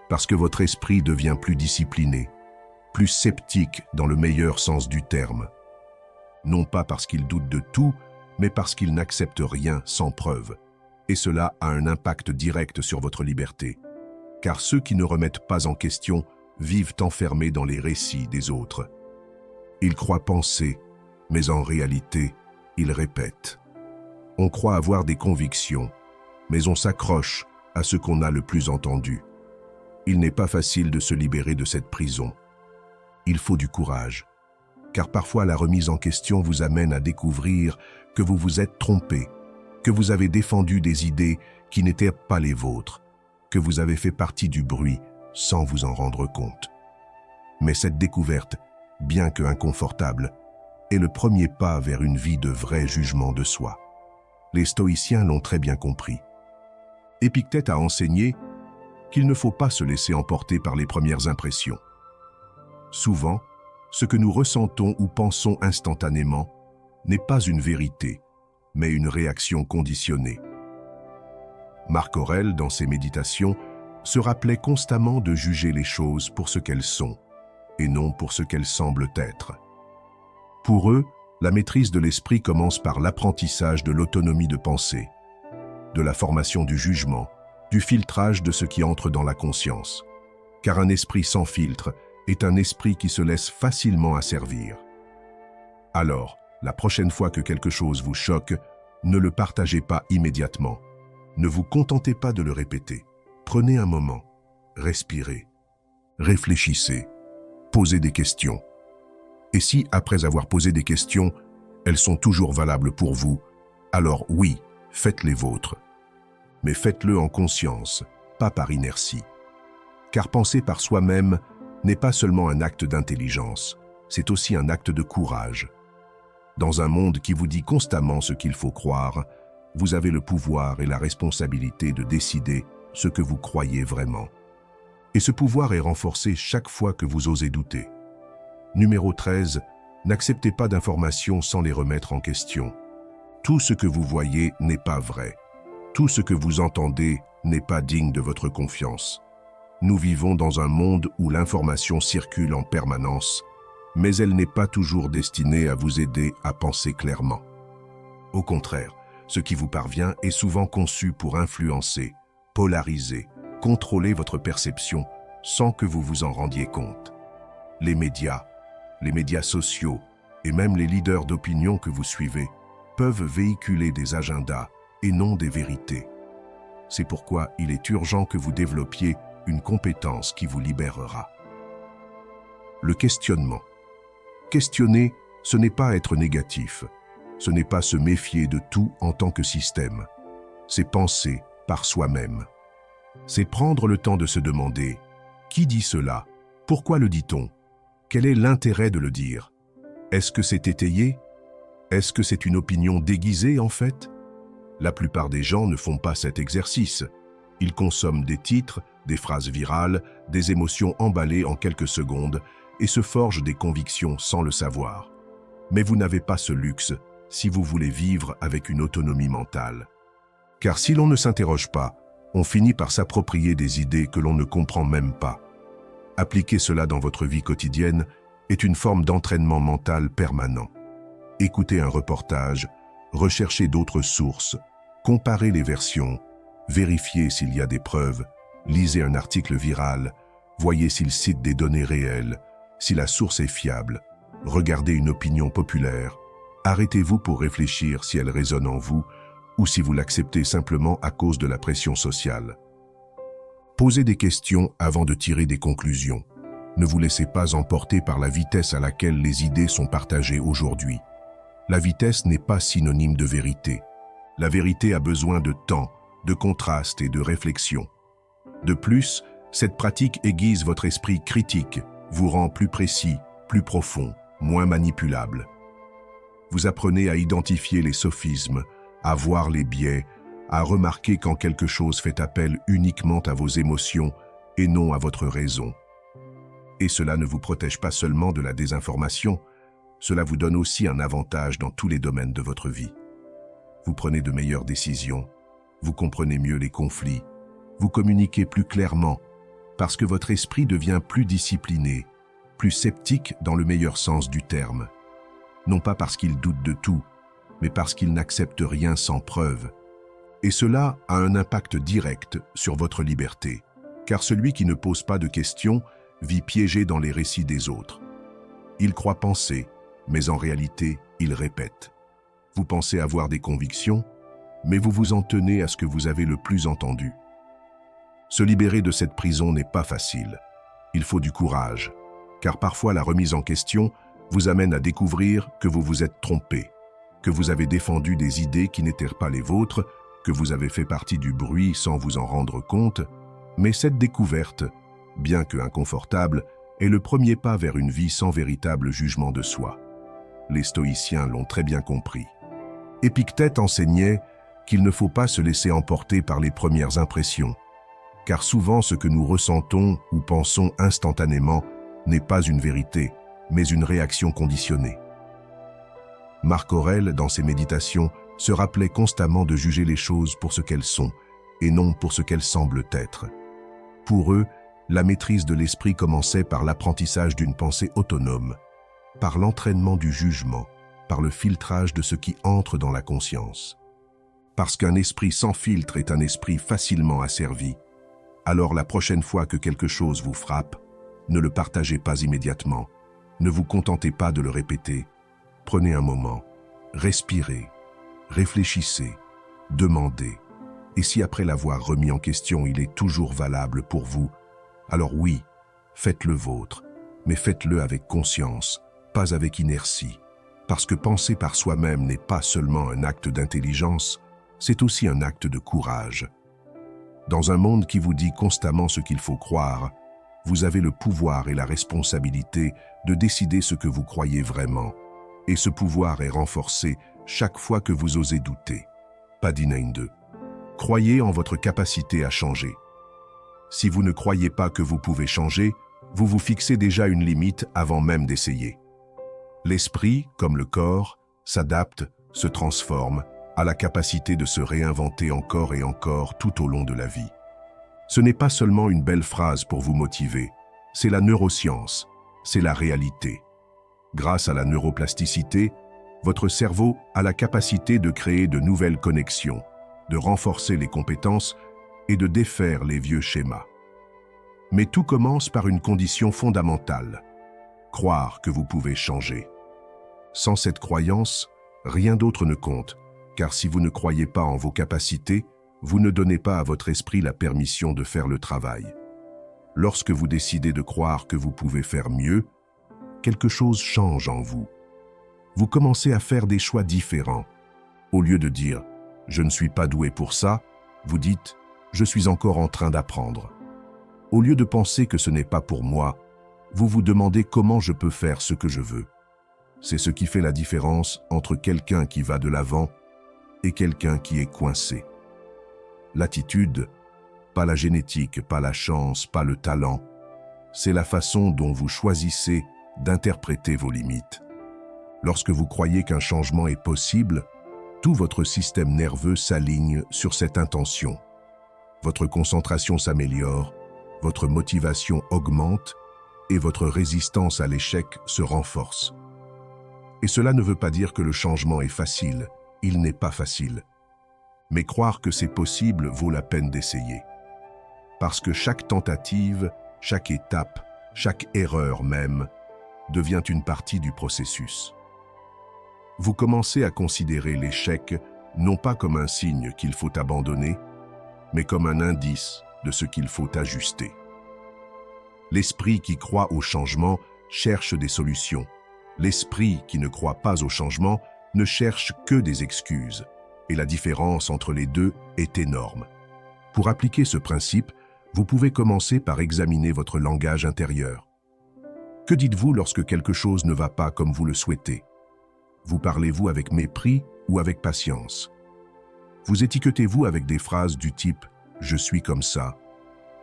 Parce que votre esprit devient plus discipliné, plus sceptique dans le meilleur sens du terme. Non pas parce qu'il doute de tout, mais parce qu'il n'accepte rien sans preuve. Et cela a un impact direct sur votre liberté. Car ceux qui ne remettent pas en question vivent enfermés dans les récits des autres. Ils croient penser, mais en réalité, ils répètent. On croit avoir des convictions, mais on s'accroche à ce qu'on a le plus entendu. Il n'est pas facile de se libérer de cette prison. Il faut du courage, car parfois la remise en question vous amène à découvrir que vous vous êtes trompé, que vous avez défendu des idées qui n'étaient pas les vôtres, que vous avez fait partie du bruit sans vous en rendre compte. Mais cette découverte, bien que inconfortable, est le premier pas vers une vie de vrai jugement de soi. Les stoïciens l'ont très bien compris. Épictète a enseigné qu'il ne faut pas se laisser emporter par les premières impressions. Souvent, ce que nous ressentons ou pensons instantanément n'est pas une vérité, mais une réaction conditionnée. Marc Aurèle, dans ses méditations, se rappelait constamment de juger les choses pour ce qu'elles sont, et non pour ce qu'elles semblent être. Pour eux, la maîtrise de l'esprit commence par l'apprentissage de l'autonomie de pensée, de la formation du jugement, du filtrage de ce qui entre dans la conscience. Car un esprit sans filtre est un esprit qui se laisse facilement asservir. Alors, la prochaine fois que quelque chose vous choque, ne le partagez pas immédiatement. Ne vous contentez pas de le répéter. Prenez un moment, respirez, réfléchissez, posez des questions. Et si, après avoir posé des questions, elles sont toujours valables pour vous, alors oui, faites les vôtres. Mais faites-le en conscience, pas par inertie. Car penser par soi-même n'est pas seulement un acte d'intelligence, c'est aussi un acte de courage. Dans un monde qui vous dit constamment ce qu'il faut croire, vous avez le pouvoir et la responsabilité de décider ce que vous croyez vraiment. Et ce pouvoir est renforcé chaque fois que vous osez douter. Numéro 13, n'acceptez pas d'informations sans les remettre en question. Tout ce que vous voyez n'est pas vrai. Tout ce que vous entendez n'est pas digne de votre confiance. Nous vivons dans un monde où l'information circule en permanence, mais elle n'est pas toujours destinée à vous aider à penser clairement. Au contraire, ce qui vous parvient est souvent conçu pour influencer, polariser, contrôler votre perception sans que vous vous en rendiez compte. Les médias sociaux et même les leaders d'opinion que vous suivez peuvent véhiculer des agendas et non des vérités. C'est pourquoi il est urgent que vous développiez une compétence qui vous libérera. Le questionnement. Questionner, ce n'est pas être négatif. Ce n'est pas se méfier de tout en tant que système. C'est penser par soi-même. C'est prendre le temps de se demander « Qui dit cela? Pourquoi le dit-on? Quel est l'intérêt de le dire? Est-ce que c'est étayé? Est-ce que c'est une opinion déguisée en fait ?» La plupart des gens ne font pas cet exercice. Ils consomment des titres, des phrases virales, des émotions emballées en quelques secondes et se forgent des convictions sans le savoir. Mais vous n'avez pas ce luxe si vous voulez vivre avec une autonomie mentale. Car si l'on ne s'interroge pas, on finit par s'approprier des idées que l'on ne comprend même pas. Appliquer cela dans votre vie quotidienne est une forme d'entraînement mental permanent. Écoutez un reportage, recherchez d'autres sources, comparez les versions, vérifiez s'il y a des preuves, lisez un article viral, voyez s'il cite des données réelles, si la source est fiable, regardez une opinion populaire, arrêtez-vous pour réfléchir si elle résonne en vous ou si vous l'acceptez simplement à cause de la pression sociale. Posez des questions avant de tirer des conclusions. Ne vous laissez pas emporter par la vitesse à laquelle les idées sont partagées aujourd'hui. La vitesse n'est pas synonyme de vérité. La vérité a besoin de temps, de contraste et de réflexion. De plus, cette pratique aiguise votre esprit critique, vous rend plus précis, plus profond, moins manipulable. Vous apprenez à identifier les sophismes, à voir les biais, à remarquer quand quelque chose fait appel uniquement à vos émotions et non à votre raison. Et cela ne vous protège pas seulement de la désinformation, cela vous donne aussi un avantage dans tous les domaines de votre vie. Vous prenez de meilleures décisions, vous comprenez mieux les conflits, vous communiquez plus clairement, parce que votre esprit devient plus discipliné, plus sceptique dans le meilleur sens du terme. Non pas parce qu'il doute de tout, mais parce qu'il n'accepte rien sans preuve. Et cela a un impact direct sur votre liberté, car celui qui ne pose pas de questions vit piégé dans les récits des autres. Il croit penser, mais en réalité, il répète. Vous pensez avoir des convictions, mais vous vous en tenez à ce que vous avez le plus entendu. Se libérer de cette prison n'est pas facile. Il faut du courage, car parfois la remise en question vous amène à découvrir que vous vous êtes trompé, que vous avez défendu des idées qui n'étaient pas les vôtres, que vous avez fait partie du bruit sans vous en rendre compte, mais cette découverte, bien que inconfortable, est le premier pas vers une vie sans véritable jugement de soi. Les stoïciens l'ont très bien compris. Épictète enseignait qu'il ne faut pas se laisser emporter par les premières impressions. car souvent ce que nous ressentons ou pensons instantanément n'est pas une vérité, mais une réaction conditionnée. Marc Aurèle, dans ses méditations, se rappelait constamment de juger les choses pour ce qu'elles sont, et non pour ce qu'elles semblent être. Pour eux, la maîtrise de l'esprit commençait par l'apprentissage d'une pensée autonome, par l'entraînement du jugement, par le filtrage de ce qui entre dans la conscience. Parce qu'un esprit sans filtre est un esprit facilement asservi, alors la prochaine fois que quelque chose vous frappe, ne le partagez pas immédiatement, ne vous contentez pas de le répéter, prenez un moment, respirez, réfléchissez, demandez, et si après l'avoir remis en question il est toujours valable pour vous, alors oui, faites le vôtre, mais faites-le avec conscience, pas avec inertie, parce que penser par soi-même n'est pas seulement un acte d'intelligence, c'est aussi un acte de courage. Dans un monde qui vous dit constamment ce qu'il faut croire, vous avez le pouvoir et la responsabilité de décider ce que vous croyez vraiment. Et ce pouvoir est renforcé chaque fois que vous osez douter. Padinain 2. Croyez en votre capacité à changer. Si vous ne croyez pas que vous pouvez changer, vous vous fixez déjà une limite avant même d'essayer. L'esprit, comme le corps, s'adapte, se transforme, a la capacité de se réinventer encore et encore tout au long de la vie. Ce n'est pas seulement une belle phrase pour vous motiver, c'est la neuroscience, c'est la réalité. Grâce à la neuroplasticité, votre cerveau a la capacité de créer de nouvelles connexions, de renforcer les compétences et de défaire les vieux schémas. Mais tout commence par une condition fondamentale, croire que vous pouvez changer. Sans cette croyance, rien d'autre ne compte, car si vous ne croyez pas en vos capacités, vous ne donnez pas à votre esprit la permission de faire le travail. Lorsque vous décidez de croire que vous pouvez faire mieux, quelque chose change en vous. Vous commencez à faire des choix différents. Au lieu de dire « je ne suis pas doué pour ça », vous dites « je suis encore en train d'apprendre ». Au lieu de penser que ce n'est pas pour moi, vous vous demandez comment je peux faire ce que je veux. C'est ce qui fait la différence entre quelqu'un qui va de l'avant et quelqu'un qui est coincé. L'attitude, pas la génétique, pas la chance, pas le talent, c'est la façon dont vous choisissez d'interpréter vos limites. Lorsque vous croyez qu'un changement est possible, tout votre système nerveux s'aligne sur cette intention. Votre concentration s'améliore, votre motivation augmente et votre résistance à l'échec se renforce. Et cela ne veut pas dire que le changement est facile, il n'est pas facile. Mais croire que c'est possible vaut la peine d'essayer. Parce que chaque tentative, chaque étape, chaque erreur même, devient une partie du processus. Vous commencez à considérer l'échec non pas comme un signe qu'il faut abandonner, mais comme un indice de ce qu'il faut ajuster. L'esprit qui croit au changement cherche des solutions. L'esprit qui ne croit pas au changement ne cherche que des excuses. Et la différence entre les deux est énorme. Pour appliquer ce principe, vous pouvez commencer par examiner votre langage intérieur. Que dites-vous lorsque quelque chose ne va pas comme vous le souhaitez? Vous parlez-vous avec mépris ou avec patience? Vous étiquetez-vous avec des phrases du type « je suis comme ça »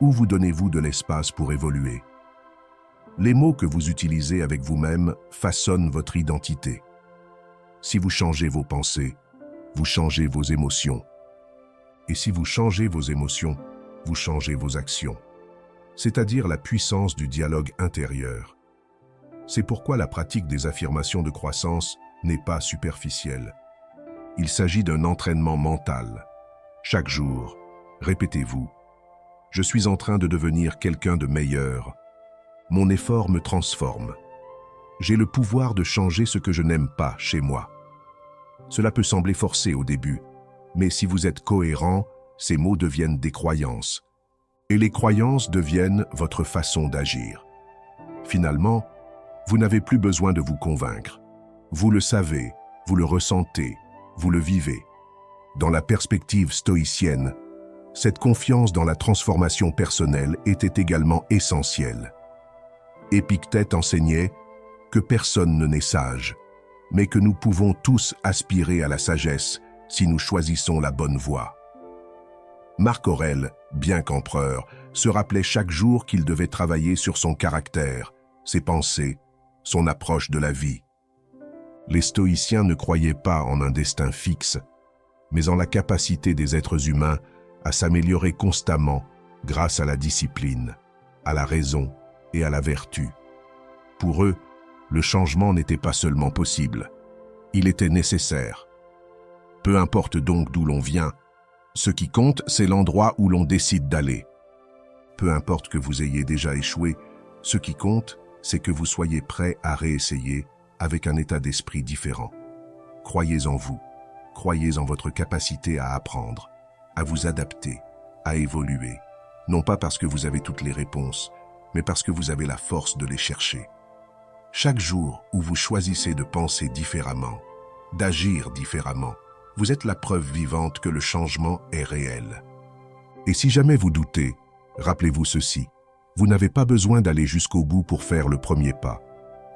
ou vous donnez-vous de l'espace pour évoluer? Les mots que vous utilisez avec vous-même façonnent votre identité. Si vous changez vos pensées, vous changez vos émotions. Et si vous changez vos émotions, vous changez vos actions. C'est-à-dire la puissance du dialogue intérieur. C'est pourquoi la pratique des affirmations de croissance n'est pas superficielle. Il s'agit d'un entraînement mental. Chaque jour, répétez-vous « Je suis en train de devenir quelqu'un de meilleur. Mon effort me transforme. J'ai le pouvoir de changer ce que je n'aime pas chez moi. » Cela peut sembler forcé au début, mais si vous êtes cohérent, ces mots deviennent des croyances. Et les croyances deviennent votre façon d'agir. Finalement, vous n'avez plus besoin de vous convaincre. Vous le savez, vous le ressentez, vous le vivez. Dans la perspective stoïcienne, cette confiance dans la transformation personnelle était également essentielle. Épictète enseignait que personne ne naît sage, mais que nous pouvons tous aspirer à la sagesse si nous choisissons la bonne voie. Marc Aurèle, bien qu'empereur, se rappelait chaque jour qu'il devait travailler sur son caractère, ses pensées, son approche de la vie. Les stoïciens ne croyaient pas en un destin fixe, mais en la capacité des êtres humains à s'améliorer constamment grâce à la discipline, à la raison et à la vertu. Pour eux, le changement n'était pas seulement possible, il était nécessaire. Peu importe donc d'où l'on vient, ce qui compte, c'est l'endroit où l'on décide d'aller. Peu importe que vous ayez déjà échoué, ce qui compte, c'est que vous soyez prêt à réessayer avec un état d'esprit différent. Croyez en vous, croyez en votre capacité à apprendre, à vous adapter, à évoluer, non pas parce que vous avez toutes les réponses, mais parce que vous avez la force de les chercher. Chaque jour où vous choisissez de penser différemment, d'agir différemment, vous êtes la preuve vivante que le changement est réel. Et si jamais vous doutez, rappelez-vous ceci, vous n'avez pas besoin d'aller jusqu'au bout pour faire le premier pas.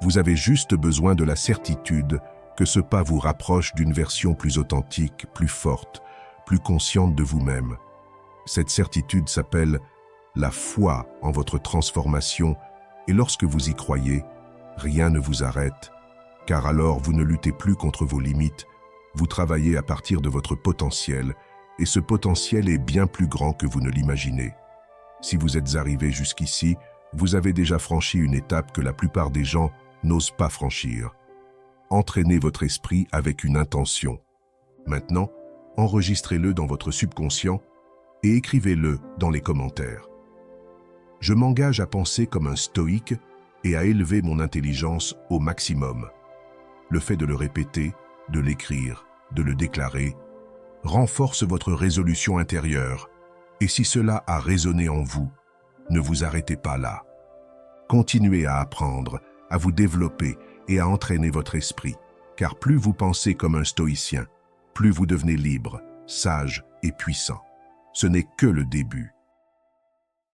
Vous avez juste besoin de la certitude que ce pas vous rapproche d'une version plus authentique, plus forte, plus consciente de vous-même. Cette certitude s'appelle la foi en votre transformation et lorsque vous y croyez, rien ne vous arrête, car alors vous ne luttez plus contre vos limites, vous travaillez à partir de votre potentiel et ce potentiel est bien plus grand que vous ne l'imaginez. Si vous êtes arrivé jusqu'ici, vous avez déjà franchi une étape que la plupart des gens n'osent pas franchir. Entraînez votre esprit avec une intention. Maintenant, enregistrez-le dans votre subconscient et écrivez-le dans les commentaires. Je m'engage à penser comme un stoïque et à élever mon intelligence au maximum. Le fait de le répéter, de l'écrire, de le déclarer, renforce votre résolution intérieure. Et si cela a résonné en vous, ne vous arrêtez pas là. Continuez à apprendre, à vous développer et à entraîner votre esprit, car plus vous pensez comme un stoïcien, plus vous devenez libre, sage et puissant. Ce n'est que le début.